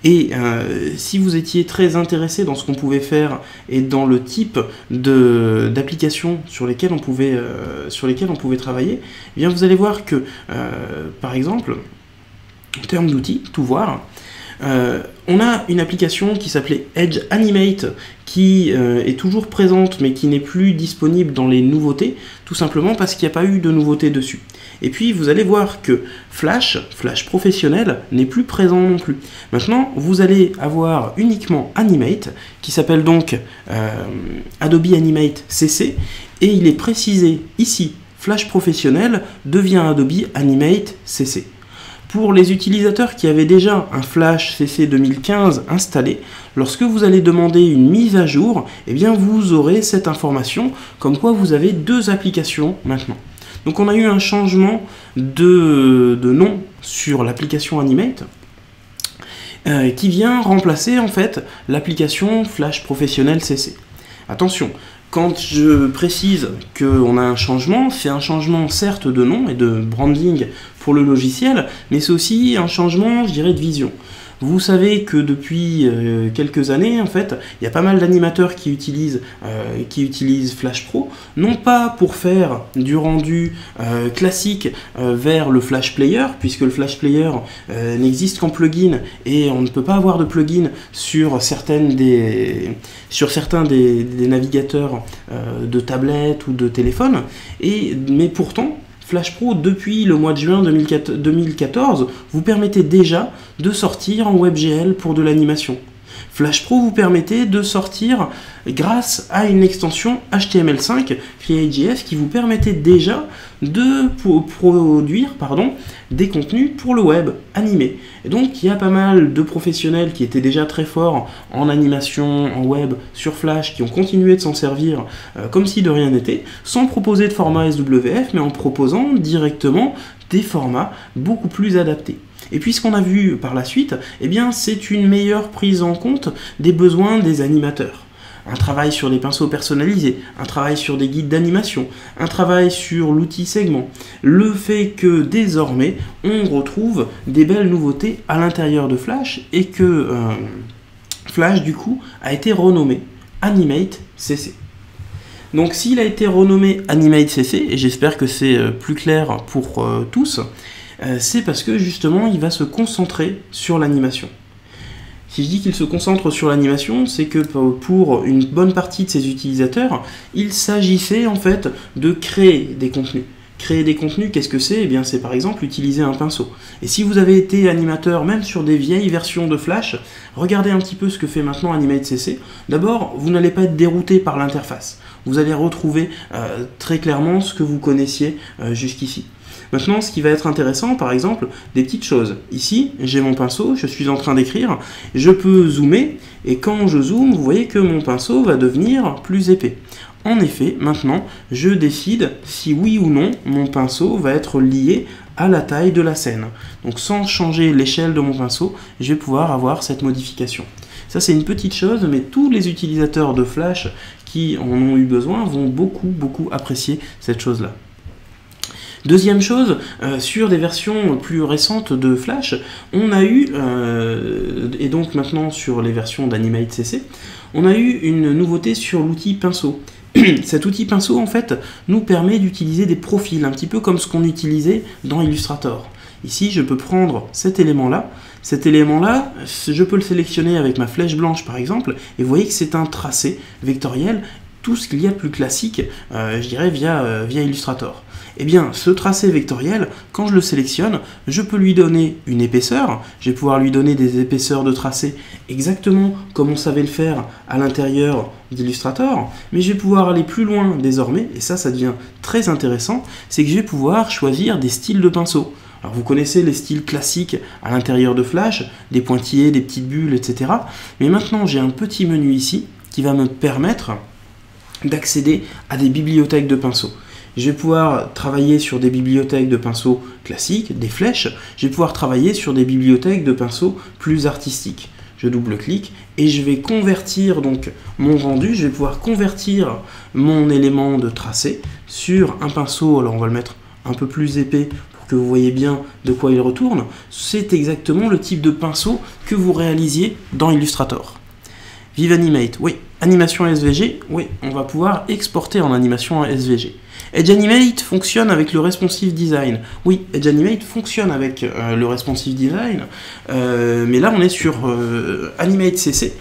Et si vous étiez très intéressé dans ce qu'on pouvait faire et dans le type d'applications sur lesquelles on pouvait travailler, eh bien vous allez voir que, par exemple, en termes d'outils, tout voir, On a une application qui s'appelait Edge Animate qui est toujours présente mais qui n'est plus disponible dans les nouveautés, tout simplement parce qu'il n'y a pas eu de nouveautés dessus. Et puis vous allez voir que Flash professionnel, n'est plus présent non plus. Maintenant, vous allez avoir uniquement Animate, qui s'appelle donc Adobe Animate CC, et il est précisé ici, Flash professionnel devient Adobe Animate CC. Pour les utilisateurs qui avaient déjà un Flash CC 2015 installé, lorsque vous allez demander une mise à jour, eh bien vous aurez cette information comme quoi vous avez deux applications maintenant. Donc on a eu un changement de nom sur l'application Animate qui vient remplacer en fait l'application Flash professionnel CC. Attention, quand je précise qu'on a un changement, c'est un changement certes de nom et de branding pour le logiciel, mais c'est aussi un changement, je dirais, de vision. Vous savez que depuis quelques années, en fait, il y a pas mal d'animateurs qui utilisent Flash Pro, non pas pour faire du rendu classique vers le Flash Player, puisque le Flash Player n'existe qu'en plugin et on ne peut pas avoir de plugin sur certains des navigateurs de tablettes ou de téléphone, mais pourtant, Flash Pro, depuis le mois de juin 2014, vous permettez déjà de sortir en WebGL pour de l'animation. Flash Pro vous permettez de sortir grâce à une extension HTML5 Create.js qui vous permettait déjà de produire des contenus pour le web animés. Et donc il y a pas mal de professionnels qui étaient déjà très forts en animation, en web, sur Flash, qui ont continué de s'en servir comme si de rien n'était, sans proposer de format SWF, mais en proposant directement des formats beaucoup plus adaptés. Et puis ce qu'on a vu par la suite, eh bien, c'est une meilleure prise en compte des besoins des animateurs. Un travail sur les pinceaux personnalisés, un travail sur des guides d'animation, un travail sur l'outil segment. Le fait que désormais, on retrouve des belles nouveautés à l'intérieur de Flash et que Flash, du coup, a été renommé Animate CC. Donc s'il a été renommé Animate CC, et j'espère que c'est plus clair pour tous, c'est parce que justement il va se concentrer sur l'animation. Si je dis qu'il se concentre sur l'animation, c'est que pour une bonne partie de ses utilisateurs, il s'agissait en fait de créer des contenus. Créer des contenus, qu'est-ce que c'est? Eh bien, c'est par exemple utiliser un pinceau. Et si vous avez été animateur, même sur des vieilles versions de Flash, regardez un petit peu ce que fait maintenant Animate CC. D'abord, vous n'allez pas être dérouté par l'interface. Vous allez retrouver très clairement ce que vous connaissiez jusqu'ici. Maintenant, ce qui va être intéressant, par exemple, des petites choses. Ici, j'ai mon pinceau, je suis en train d'écrire, je peux zoomer, et quand je zoome, vous voyez que mon pinceau va devenir plus épais. En effet, maintenant, je décide si oui ou non mon pinceau va être lié à la taille de la scène. Donc sans changer l'échelle de mon pinceau, je vais pouvoir avoir cette modification. Ça, c'est une petite chose, mais tous les utilisateurs de Flash qui en ont eu besoin vont beaucoup apprécier cette chose-là. Deuxième chose, sur des versions plus récentes de Flash, on a eu, et donc maintenant sur les versions d'Animate CC, on a eu une nouveauté sur l'outil pinceau. Cet outil pinceau, en fait, nous permet d'utiliser des profils, un petit peu comme ce qu'on utilisait dans Illustrator. Ici, je peux prendre cet élément-là. Cet élément-là, je peux le sélectionner avec ma flèche blanche, par exemple, et vous voyez que c'est un tracé vectoriel, tout ce qu'il y a de plus classique, je dirais, via Illustrator. Eh bien, ce tracé vectoriel, quand je le sélectionne, je peux lui donner une épaisseur. Je vais pouvoir lui donner des épaisseurs de tracé exactement comme on savait le faire à l'intérieur d'Illustrator. Mais je vais pouvoir aller plus loin désormais, et ça devient très intéressant, c'est que je vais pouvoir choisir des styles de pinceau. Alors vous connaissez les styles classiques à l'intérieur de Flash, des pointillés, des petites bulles, etc. Mais maintenant, j'ai un petit menu ici qui va me permettre d'accéder à des bibliothèques de pinceaux. Je vais pouvoir travailler sur des bibliothèques de pinceaux classiques, des flèches. Je vais pouvoir travailler sur des bibliothèques de pinceaux plus artistiques. Je double-clique et je vais convertir donc mon rendu. Je vais pouvoir convertir mon élément de tracé sur un pinceau. Alors on va le mettre un peu plus épais pour que vous voyez bien de quoi il retourne. C'est exactement le type de pinceau que vous réalisiez dans Illustrator. ViveAnimate, oui. Animation SVG, oui. On va pouvoir exporter en animation SVG. EdgeAnimate fonctionne avec le responsive design. Oui, EdgeAnimate fonctionne avec le responsive design, mais là on est sur Animate CC,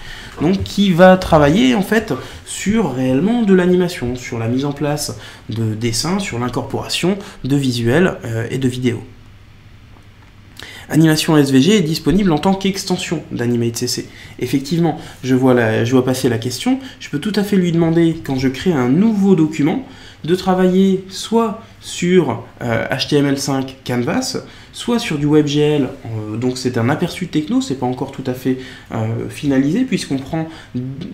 donc qui va travailler en fait sur réellement de l'animation, sur la mise en place de dessins, sur l'incorporation de visuels et de vidéos. Animation SVG est disponible en tant qu'extension d'Animate CC. Effectivement, je vois passer la question, je peux tout à fait lui demander, quand je crée un nouveau document, de travailler soit sur HTML5 Canvas, soit sur du WebGL, donc c'est un aperçu techno, c'est pas encore tout à fait finalisé, puisqu'on prend,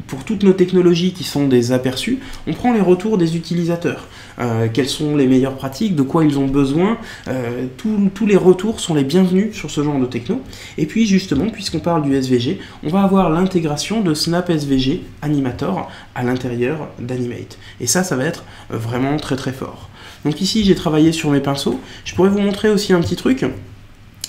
pour toutes nos technologies qui sont des aperçus, on prend les retours des utilisateurs. Quelles sont les meilleures pratiques, de quoi ils ont besoin, tous les retours sont les bienvenus sur ce genre de techno. Et puis justement, puisqu'on parle du SVG, on va avoir l'intégration de Snap SVG Animator à l'intérieur d'Animate. Et ça va être vraiment très très fort. Donc ici, j'ai travaillé sur mes pinceaux. Je pourrais vous montrer aussi un petit truc.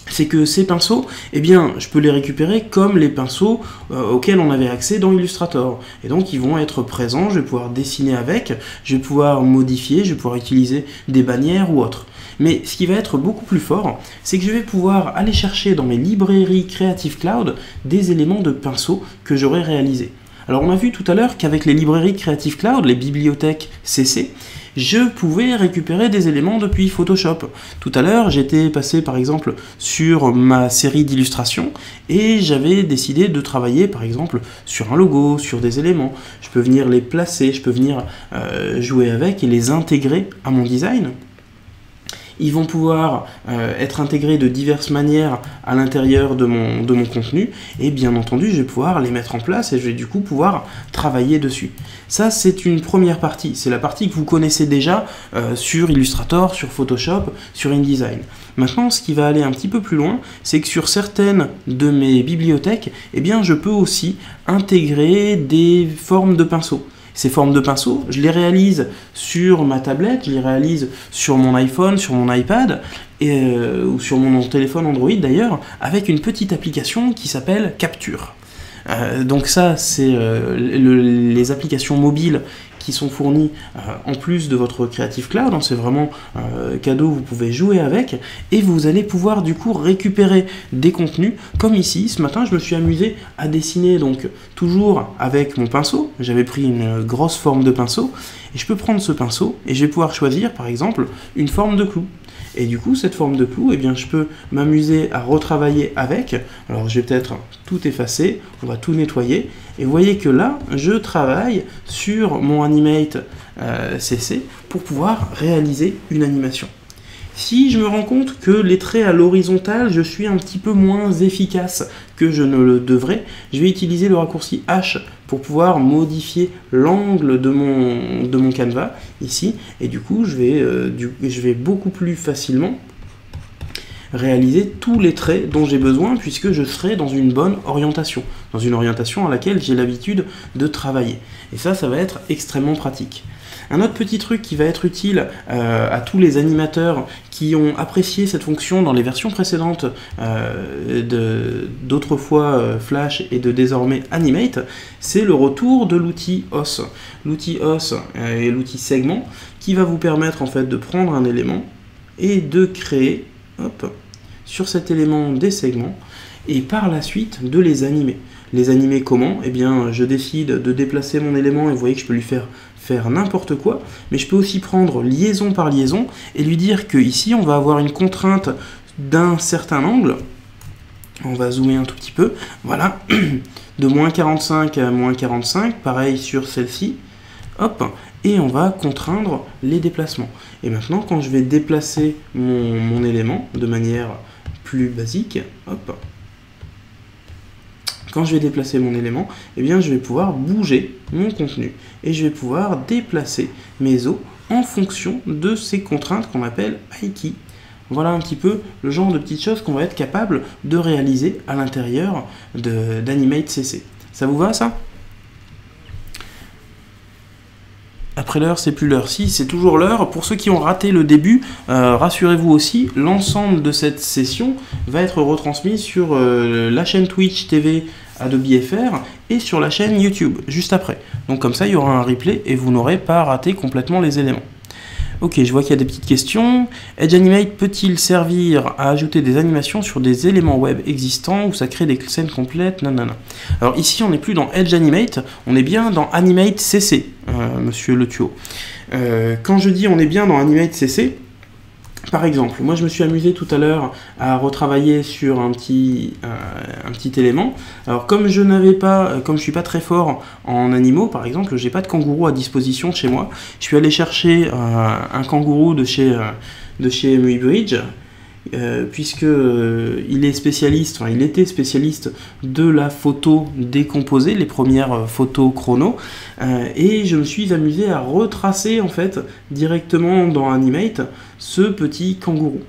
C'est que ces pinceaux, eh bien, je peux les récupérer comme les pinceaux auxquels on avait accès dans Illustrator. Et donc, ils vont être présents, je vais pouvoir dessiner avec, je vais pouvoir modifier, je vais pouvoir utiliser des bannières ou autres. Mais ce qui va être beaucoup plus fort, c'est que je vais pouvoir aller chercher dans mes librairies Creative Cloud des éléments de pinceaux que j'aurais réalisés. Alors, on a vu tout à l'heure qu'avec les librairies Creative Cloud, les bibliothèques CC, je pouvais récupérer des éléments depuis Photoshop. Tout à l'heure, j'étais passé par exemple sur ma série d'illustrations et j'avais décidé de travailler par exemple sur un logo, sur des éléments. Je peux venir les placer, je peux venir jouer avec et les intégrer à mon design. Ils vont pouvoir être intégrés de diverses manières à l'intérieur de mon contenu et bien entendu je vais pouvoir les mettre en place et je vais du coup pouvoir travailler dessus. Ça c'est une première partie, c'est la partie que vous connaissez déjà sur Illustrator, sur Photoshop, sur InDesign. Maintenant ce qui va aller un petit peu plus loin, c'est que sur certaines de mes bibliothèques, eh bien, je peux aussi intégrer des formes de pinceaux. Ces formes de pinceaux, je les réalise sur ma tablette, je les réalise sur mon iPhone, sur mon iPad, ou sur mon téléphone Android d'ailleurs, avec une petite application qui s'appelle Capture. Donc ça, c'est les applications mobiles qui sont fournies en plus de votre Creative Cloud, c'est vraiment cadeau, vous pouvez jouer avec, et vous allez pouvoir du coup récupérer des contenus, comme ici, ce matin je me suis amusé à dessiner, donc toujours avec mon pinceau, j'avais pris une grosse forme de pinceau, et je peux prendre ce pinceau, et je vais pouvoir choisir par exemple une forme de clou. Et du coup, cette forme de clou, eh bien, je peux m'amuser à retravailler avec. Alors, je vais peut-être tout effacer, on va tout nettoyer. Et vous voyez que là, je travaille sur mon Animate CC pour pouvoir réaliser une animation. Si je me rends compte que les traits à l'horizontale, je suis un petit peu moins efficace que je ne le devrais, je vais utiliser le raccourci H pour pouvoir modifier l'angle de mon canevas ici, et du coup je vais beaucoup plus facilement réaliser tous les traits dont j'ai besoin puisque je serai dans une bonne orientation, dans une orientation à laquelle j'ai l'habitude de travailler. Et ça va être extrêmement pratique. Un autre petit truc qui va être utile à tous les animateurs qui ont apprécié cette fonction dans les versions précédentes d'autrefois Flash et de désormais Animate, c'est le retour de l'outil OS. L'outil OS est l'outil segment qui va vous permettre en fait de prendre un élément et de créer sur cet élément des segments et par la suite de les animer. Les animer comment? Eh bien, je décide de déplacer mon élément et vous voyez que je peux lui faire n'importe quoi, mais je peux aussi prendre liaison par liaison et lui dire que ici on va avoir une contrainte d'un certain angle. On va zoomer un tout petit peu, voilà, de moins 45 à moins 45, pareil sur celle-ci, hop, et on va contraindre les déplacements. Et maintenant, quand je vais déplacer mon élément de manière plus basique, hop, quand je vais déplacer mon élément, eh bien, je vais pouvoir bouger mon contenu et je vais pouvoir déplacer mes os en fonction de ces contraintes qu'on appelle High-Key. Voilà un petit peu le genre de petites choses qu'on va être capable de réaliser à l'intérieur d'Animate CC. Ça vous va ça? Après l'heure, c'est plus l'heure. Si, c'est toujours l'heure. Pour ceux qui ont raté le début, rassurez-vous aussi, l'ensemble de cette session va être retransmis sur la chaîne Twitch TV Adobe FR et sur la chaîne YouTube, juste après. Donc comme ça, il y aura un replay et vous n'aurez pas raté complètement les éléments. Ok, je vois qu'il y a des petites questions. Edge Animate peut-il servir à ajouter des animations sur des éléments web existants où ça crée des scènes complètes? Non, non, non. Alors ici, on n'est plus dans Edge Animate, on est bien dans Animate CC, monsieur le tuo. Quand je dis on est bien dans Animate CC, par exemple, moi je me suis amusé tout à l'heure à retravailler sur un petit élément. Alors comme je suis pas très fort en animaux, par exemple, j'ai pas de kangourou à disposition chez moi. Je suis allé chercher un kangourou de chez Muybridge, puisque il était spécialiste de la photo décomposée, les premières photos chrono, et je me suis amusé à retracer en fait directement dans Animate ce petit kangourou.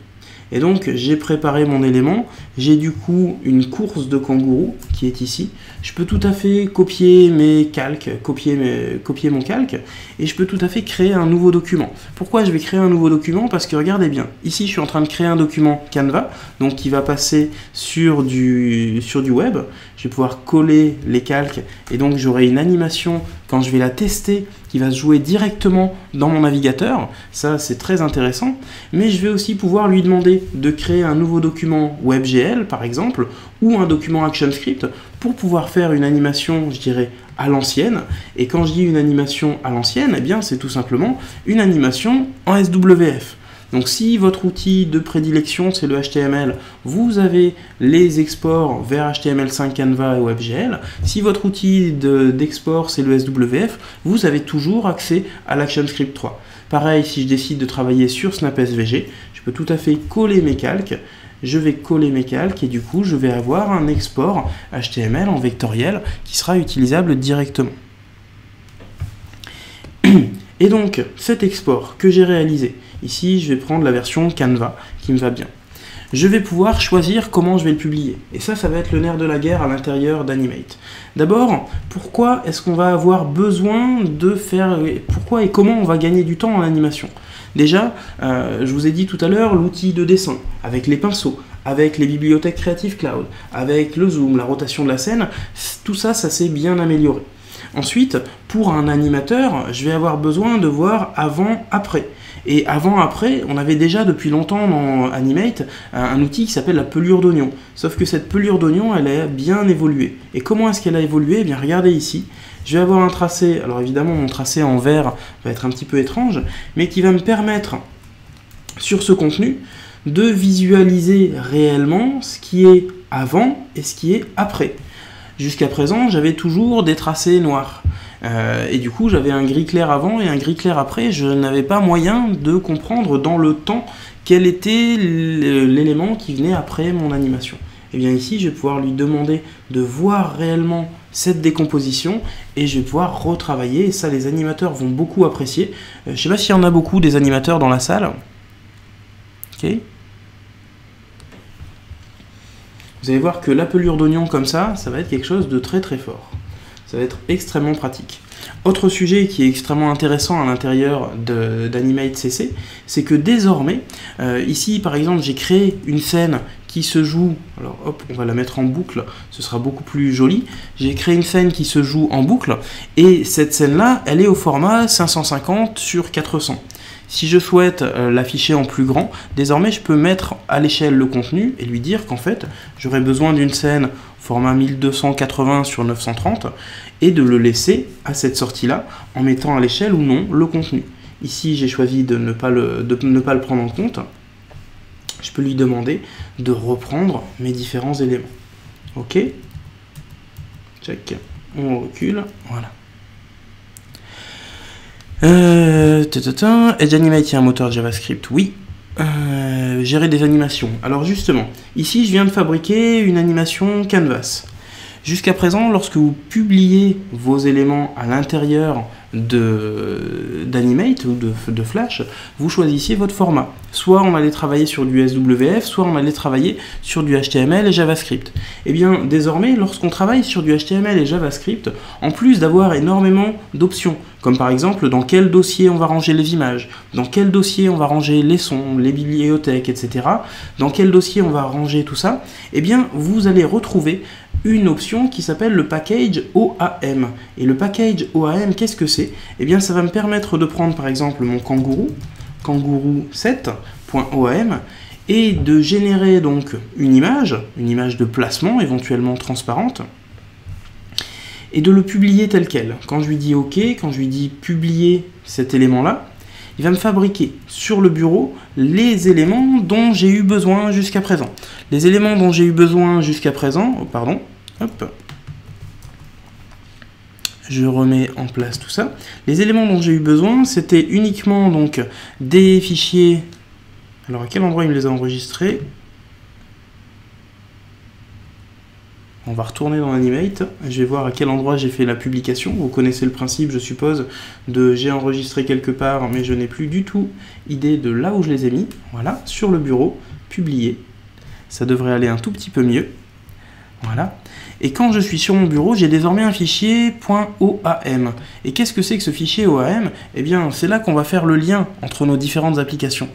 Et donc j'ai préparé mon élément, j'ai du coup une course de kangourou qui est ici. Je peux tout à fait copier mes calques, copier mon calque, et je peux tout à fait créer un nouveau document. Pourquoi je vais créer un nouveau document? Parce que regardez bien, ici je suis en train de créer un document Canva, donc qui va passer sur du web. Je vais pouvoir coller les calques, et donc j'aurai une animation quand je vais la tester qui va se jouer directement dans mon navigateur. Ça c'est très intéressant, mais je vais aussi pouvoir lui demander de créer un nouveau document WebGL par exemple, ou un document ActionScript pour pouvoir faire une animation, je dirais, à l'ancienne. Et quand je dis une animation à l'ancienne, eh bien c'est tout simplement une animation en SWF. Donc si votre outil de prédilection c'est le HTML, vous avez les exports vers HTML5, Canva et WebGL. Si votre outil d'export c'est le SWF, vous avez toujours accès à l'ActionScript 3. Pareil, si je décide de travailler sur Snap SVG, je peux tout à fait coller mes calques. Je vais coller mes calques et du coup je vais avoir un export HTML en vectoriel qui sera utilisable directement. Et donc cet export que j'ai réalisé, ici je vais prendre la version Canva qui me va bien. Je vais pouvoir choisir comment je vais le publier. Et ça va être le nerf de la guerre à l'intérieur d'Animate. D'abord, pourquoi est-ce qu'on va avoir besoin de faire... Pourquoi et comment on va gagner du temps en animation? Déjà, je vous ai dit tout à l'heure, l'outil de dessin, avec les pinceaux, avec les bibliothèques Creative Cloud, avec le zoom, la rotation de la scène, tout ça, ça s'est bien amélioré. Ensuite, pour un animateur, je vais avoir besoin de voir avant-après. Et avant-après, on avait déjà depuis longtemps dans Animate un outil qui s'appelle la pelure d'oignon. Sauf que cette pelure d'oignon, elle a bien évolué. Et comment est-ce qu'elle a évolué? Eh bien, regardez ici. Je vais avoir un tracé, alors évidemment mon tracé en vert va être un petit peu étrange, mais qui va me permettre, sur ce contenu, de visualiser réellement ce qui est avant et ce qui est après. Jusqu'à présent, j'avais toujours des tracés noirs. Et du coup, j'avais un gris clair avant et un gris clair après. Je n'avais pas moyen de comprendre dans le temps quel était l'élément qui venait après mon animation. Et bien ici, je vais pouvoir lui demander de voir réellement cette décomposition et je vais pouvoir retravailler. Et ça, les animateurs vont beaucoup apprécier. Je ne sais pas s'il y en a beaucoup des animateurs dans la salle. Ok. Vous allez voir que la pelure d'oignon comme ça va être quelque chose de très très fort. Ça va être extrêmement pratique. Autre sujet qui est extrêmement intéressant à l'intérieur d'Animate CC, c'est que désormais, ici par exemple, j'ai créé une scène qui se joue, alors hop, on va la mettre en boucle, ce sera beaucoup plus joli. J'ai créé une scène qui se joue en boucle, et cette scène-là, elle est au format 550 sur 400. Si je souhaite l'afficher en plus grand, désormais je peux mettre à l'échelle le contenu et lui dire qu'en fait, j'aurais besoin d'une scène format 1280 sur 930 et de le laisser à cette sortie-là en mettant à l'échelle ou non le contenu. Ici, j'ai choisi de ne pas le prendre en compte. Je peux lui demander de reprendre mes différents éléments. Ok. Check. On recule. Voilà. Edge Animate, il y a un moteur JavaScript, oui. Gérer des animations. Alors justement, ici je viens de fabriquer une animation Canvas. Jusqu'à présent, lorsque vous publiez vos éléments à l'intérieur d'Animate ou de Flash, vous choisissiez votre format. Soit on allait travailler sur du SWF, soit on allait travailler sur du HTML et JavaScript. Et bien désormais, lorsqu'on travaille sur du HTML et JavaScript, en plus d'avoir énormément d'options, comme par exemple dans quel dossier on va ranger les images, dans quel dossier on va ranger les sons, les bibliothèques, etc., dans quel dossier on va ranger tout ça, eh bien vous allez retrouver une option qui s'appelle le package OAM. Et le package OAM, qu'est-ce que c'est? Eh bien, ça va me permettre de prendre par exemple mon Kangourou, kangourou7.oam, et de générer donc une image de placement, éventuellement transparente, et de le publier tel quel. Quand je lui dis OK, quand je lui dis publier cet élément-là, il va me fabriquer sur le bureau les éléments dont j'ai eu besoin jusqu'à présent. Les éléments dont j'ai eu besoin jusqu'à présent, pardon, hop, je remets en place tout ça. Les éléments dont j'ai eu besoin, c'était uniquement donc des fichiers. Alors à quel endroit il me les a enregistrés? On va retourner dans Animate, je vais voir à quel endroit j'ai fait la publication. Vous connaissez le principe, je suppose, de j'ai enregistré quelque part, mais je n'ai plus du tout idée de là où je les ai mis. Voilà, sur le bureau, publier. Ça devrait aller un tout petit peu mieux. Voilà. Et quand je suis sur mon bureau, j'ai désormais un fichier .oam. Et qu'est-ce que c'est que ce fichier OAM? Eh bien, c'est là qu'on va faire le lien entre nos différentes applications.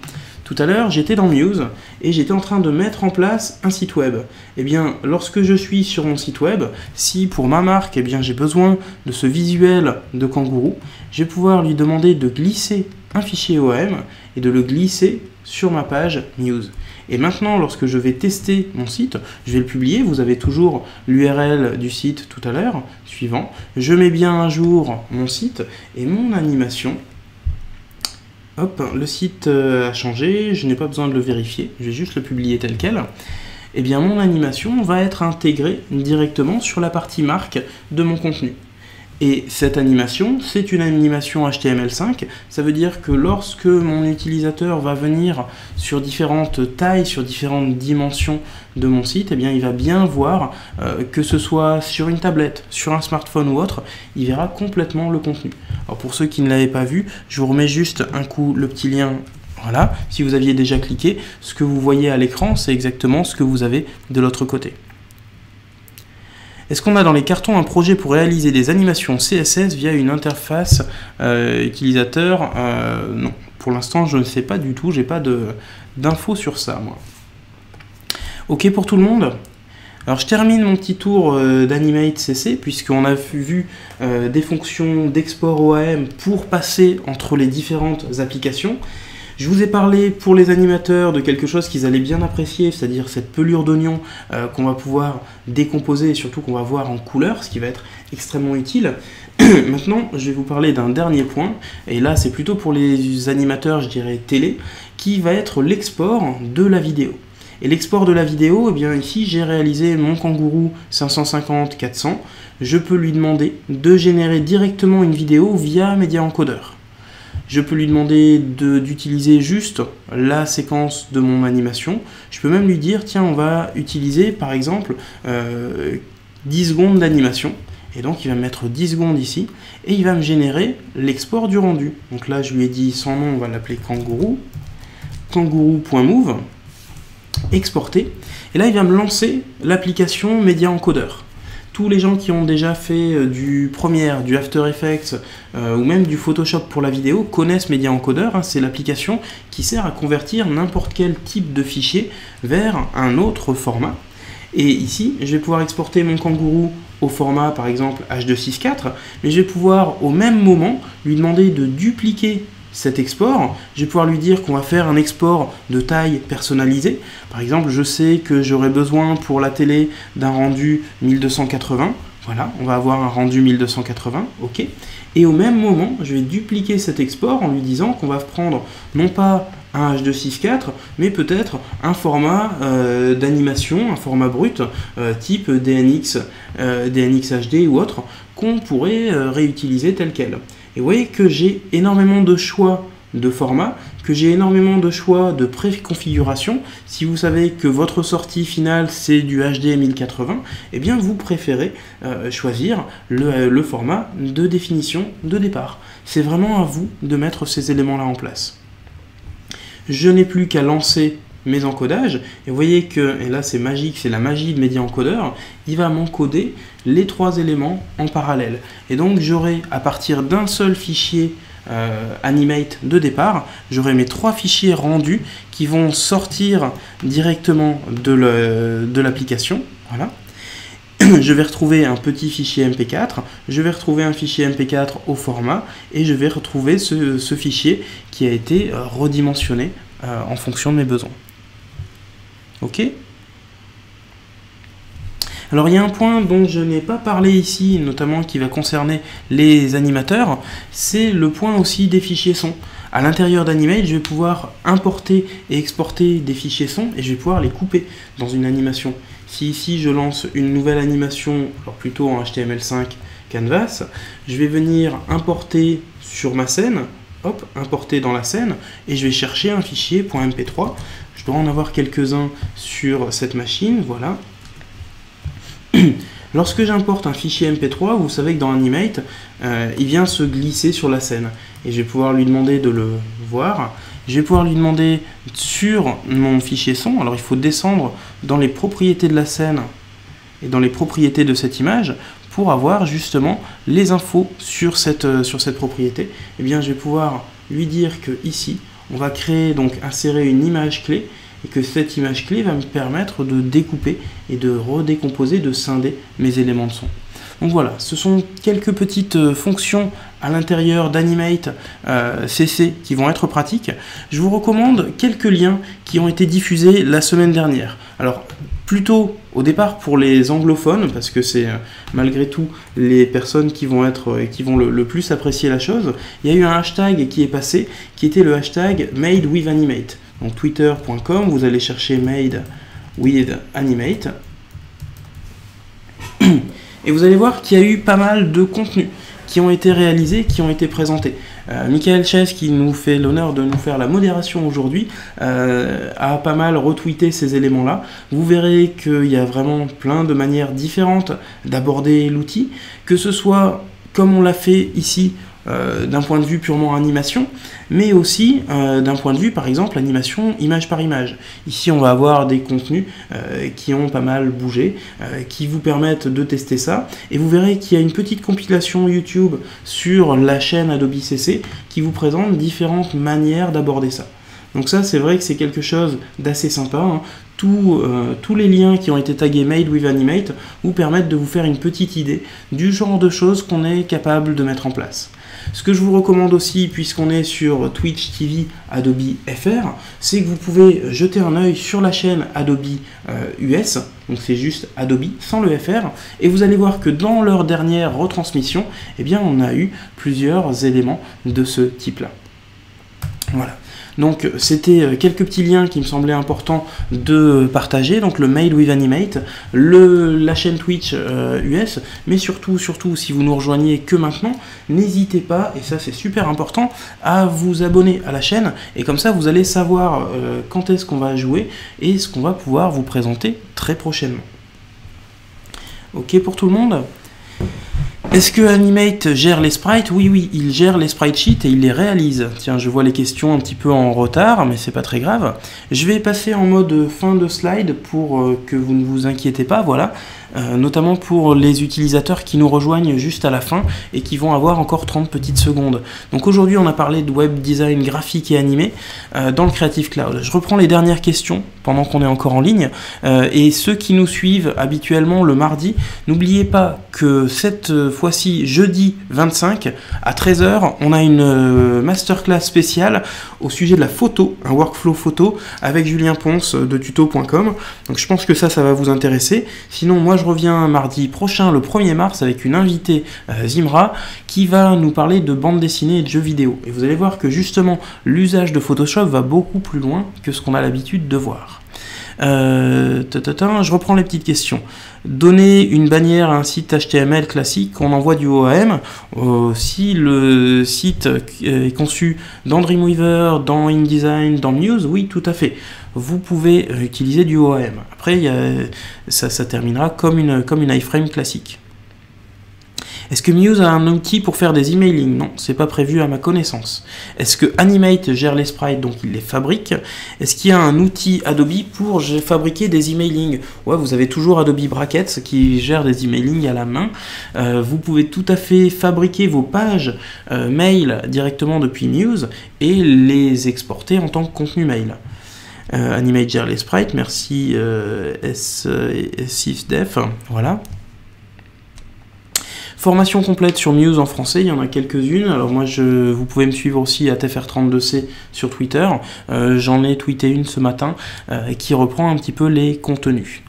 Tout à l'heure, j'étais dans Muse et j'étais en train de mettre en place un site web. Eh bien, lorsque je suis sur mon site web, si pour ma marque, eh bien, j'ai besoin de ce visuel de Kangourou, je vais pouvoir lui demander de glisser un fichier OAM et de le glisser sur ma page Muse. Et maintenant, lorsque je vais tester mon site, je vais le publier. Vous avez toujours l'URL du site tout à l'heure, suivant. Je mets bien à jour mon site et mon animation. Hop, le site a changé, je n'ai pas besoin de le vérifier, je vais juste le publier tel quel. Eh bien, mon animation va être intégrée directement sur la partie marque de mon contenu. Et cette animation, c'est une animation HTML5, ça veut dire que lorsque mon utilisateur va venir sur différentes tailles, sur différentes dimensions de mon site, eh bien il va bien voir, que ce soit sur une tablette, sur un smartphone ou autre, il verra complètement le contenu. Alors pour ceux qui ne l'avaient pas vu, je vous remets juste un coup le petit lien. Voilà, si vous aviez déjà cliqué, ce que vous voyez à l'écran, c'est exactement ce que vous avez de l'autre côté. Est-ce qu'on a dans les cartons un projet pour réaliser des animations CSS via une interface utilisateur? Non, pour l'instant je ne sais pas du tout, j'ai pas d'infos sur ça moi. Ok pour tout le monde? Alors je termine mon petit tour d'Animate CC puisqu'on a vu des fonctions d'export OAM pour passer entre les différentes applications. Je vous ai parlé pour les animateurs de quelque chose qu'ils allaient bien apprécier, c'est-à-dire cette pelure d'oignon qu'on va pouvoir décomposer et surtout qu'on va voir en couleur, ce qui va être extrêmement utile. Maintenant, je vais vous parler d'un dernier point, et là c'est plutôt pour les animateurs, je dirais télé, qui va être l'export de la vidéo. Et l'export de la vidéo, eh bien ici j'ai réalisé mon Kangourou 550-400, je peux lui demander de générer directement une vidéo via Media Encoder. Je peux lui demander d'utiliser juste la séquence de mon animation. Je peux même lui dire, tiens, on va utiliser par exemple 10 secondes d'animation. Et donc il va me mettre 10 secondes ici. Et il va me générer l'export du rendu. Donc là, je lui ai dit son nom, on va l'appeler Kangourou. Kangourou.move. Exporter. Et là, il va me lancer l'application Media Encoder. Tous les gens qui ont déjà fait du Premiere, du After Effects ou même du Photoshop pour la vidéo connaissent Media Encoder. Hein, c'est l'application qui sert à convertir n'importe quel type de fichier vers un autre format. Et ici, je vais pouvoir exporter mon Kangourou au format par exemple H264, mais je vais pouvoir au même moment lui demander de dupliquer cet export. Je vais pouvoir lui dire qu'on va faire un export de taille personnalisée. Par exemple, je sais que j'aurai besoin pour la télé d'un rendu 1280. Voilà, on va avoir un rendu 1280, ok. Et au même moment, je vais dupliquer cet export en lui disant qu'on va prendre non pas un H264, mais peut-être un format d'animation, un format brut, type DNX, DNX HD ou autre, qu'on pourrait réutiliser tel quel. Et vous voyez que j'ai énormément de choix de format, que j'ai énormément de choix de préconfiguration. Si vous savez que votre sortie finale c'est du HD 1080, eh bien vous préférez choisir le format de définition de départ. C'est vraiment à vous de mettre ces éléments-là en place. Je n'ai plus qu'à lancer mes encodages, et vous voyez que, et là c'est magique, c'est la magie de Media Encoder, il va m'encoder les trois éléments en parallèle. Et donc j'aurai, à partir d'un seul fichier Animate de départ, j'aurai mes trois fichiers rendus qui vont sortir directement de l'application. Voilà. je vais retrouver un petit fichier MP4, je vais retrouver un fichier MP4 au format, et je vais retrouver ce fichier qui a été redimensionné en fonction de mes besoins. Ok ? Alors il y a un point dont je n'ai pas parlé ici, notamment qui va concerner les animateurs, c'est le point aussi des fichiers son. À l'intérieur d'Animate, je vais pouvoir importer et exporter des fichiers son et je vais pouvoir les couper dans une animation. Si ici je lance une nouvelle animation, alors plutôt en HTML5 Canvas, je vais venir importer sur ma scène, hop, importer dans la scène, et je vais chercher un fichier .mp3. Je dois en avoir quelques-uns sur cette machine, voilà. Lorsque j'importe un fichier MP3, vous savez que dans Animate, il vient se glisser sur la scène. Et je vais pouvoir lui demander de le voir. Je vais pouvoir lui demander sur mon fichier son. Alors il faut descendre dans les propriétés de la scène et dans les propriétés de cette image pour avoir justement les infos sur cette propriété. Et bien je vais pouvoir lui dire que ici, on va créer, donc insérer une image clé, et que cette image clé va me permettre de découper et de redécomposer, de scinder mes éléments de son. Donc voilà, ce sont quelques petites fonctions à l'intérieur d'Animate CC qui vont être pratiques. Je vous recommande quelques liens qui ont été diffusés la semaine dernière. Alors, plutôt au départ pour les anglophones, parce que c'est malgré tout les personnes qui vont le plus apprécier la chose, il y a eu un hashtag qui est passé, qui était le hashtag Made with Animate. Donc twitter.com, vous allez chercher Made with Animate. Et vous allez voir qu'il y a eu pas mal de contenus qui ont été réalisés, qui ont été présentés. Michael Chess, qui nous fait l'honneur de nous faire la modération aujourd'hui, a pas mal retweeté ces éléments-là. Vous verrez qu'il y a vraiment plein de manières différentes d'aborder l'outil, que ce soit comme on l'a fait ici, d'un point de vue purement animation, mais aussi d'un point de vue, par exemple, animation image par image. Ici, on va avoir des contenus qui ont pas mal bougé, qui vous permettent de tester ça, et vous verrez qu'il y a une petite compilation YouTube sur la chaîne Adobe CC qui vous présente différentes manières d'aborder ça. Donc ça, c'est vrai que c'est quelque chose d'assez sympa, hein. Tous les liens qui ont été tagués Made with Animate vous permettent de vous faire une petite idée du genre de choses qu'on est capable de mettre en place. Ce que je vous recommande aussi, puisqu'on est sur Twitch TV Adobe FR, c'est que vous pouvez jeter un œil sur la chaîne Adobe US, donc c'est juste Adobe sans le FR, et vous allez voir que dans leur dernière retransmission, eh bien, on a eu plusieurs éléments de ce type-là. Voilà. Donc c'était quelques petits liens qui me semblaient importants de partager, donc le Made with Animate, la chaîne Twitch US, mais surtout si vous nous rejoignez que maintenant, n'hésitez pas, et ça c'est super important, à vous abonner à la chaîne, et comme ça vous allez savoir quand est-ce qu'on va jouer et ce qu'on va pouvoir vous présenter très prochainement. Ok pour tout le monde ? Est-ce que Animate gère les sprites? Oui, il gère les sprite sheets et il les réalise. Tiens, je vois les questions un petit peu en retard, mais c'est pas très grave. Je vais passer en mode fin de slide pour que vous ne vous inquiétez pas, voilà. Notamment pour les utilisateurs qui nous rejoignent juste à la fin et qui vont avoir encore 30 petites secondes. Donc aujourd'hui, on a parlé de web design graphique et animé dans le Creative Cloud. Je reprends les dernières questions pendant qu'on est encore en ligne. Et ceux qui nous suivent habituellement le mardi, n'oubliez pas que cette fois-ci, jeudi 25 à 13 h, on a une masterclass spéciale au sujet de la photo, un workflow photo avec Julien Ponce de tuto.com. Donc je pense que ça va vous intéresser. Sinon, moi je reviens mardi prochain, le 1er mars, avec une invitée, Zimra, qui va nous parler de bande dessinée et de jeux vidéo. Et vous allez voir que justement, l'usage de Photoshop va beaucoup plus loin que ce qu'on a l'habitude de voir. Je reprends les petites questions. Donner une bannière à un site HTML classique, on envoie du OAM. Si le site est conçu dans Dreamweaver, dans InDesign, dans Muse, oui, tout à fait. Vous pouvez utiliser du OAM. Après, ça terminera comme une iframe classique. Est-ce que Muse a un outil pour faire des emailing? Non, c'est pas prévu à ma connaissance. Est-ce que Animate gère les sprites, donc il les fabrique? Est-ce qu'il y a un outil Adobe pour fabriquer des emailing? Ouais, vous avez toujours Adobe Brackets qui gère des emailing à la main. Vous pouvez tout à fait fabriquer vos pages mail directement depuis Muse et les exporter en tant que contenu mail. Animate gère les sprites, merci S6Def, voilà. Formation complète sur Muse en français, il y en a quelques-unes. Alors moi, vous pouvez me suivre aussi à TFR32C sur Twitter. J'en ai tweeté une ce matin qui reprend un petit peu les contenus.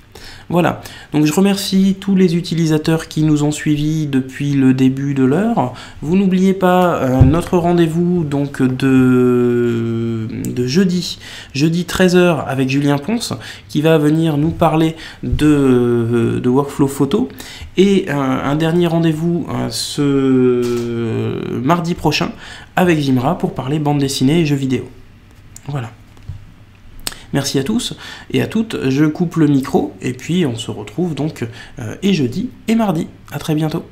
Voilà, donc je remercie tous les utilisateurs qui nous ont suivis depuis le début de l'heure. Vous n'oubliez pas notre rendez-vous donc de jeudi 13h avec Julien Ponce qui va venir nous parler de workflow photo. Et un dernier rendez-vous ce mardi prochain avec Jimra pour parler bande dessinée et jeux vidéo. Voilà. Merci à tous et à toutes, je coupe le micro et puis on se retrouve donc et jeudi et mardi. À très bientôt.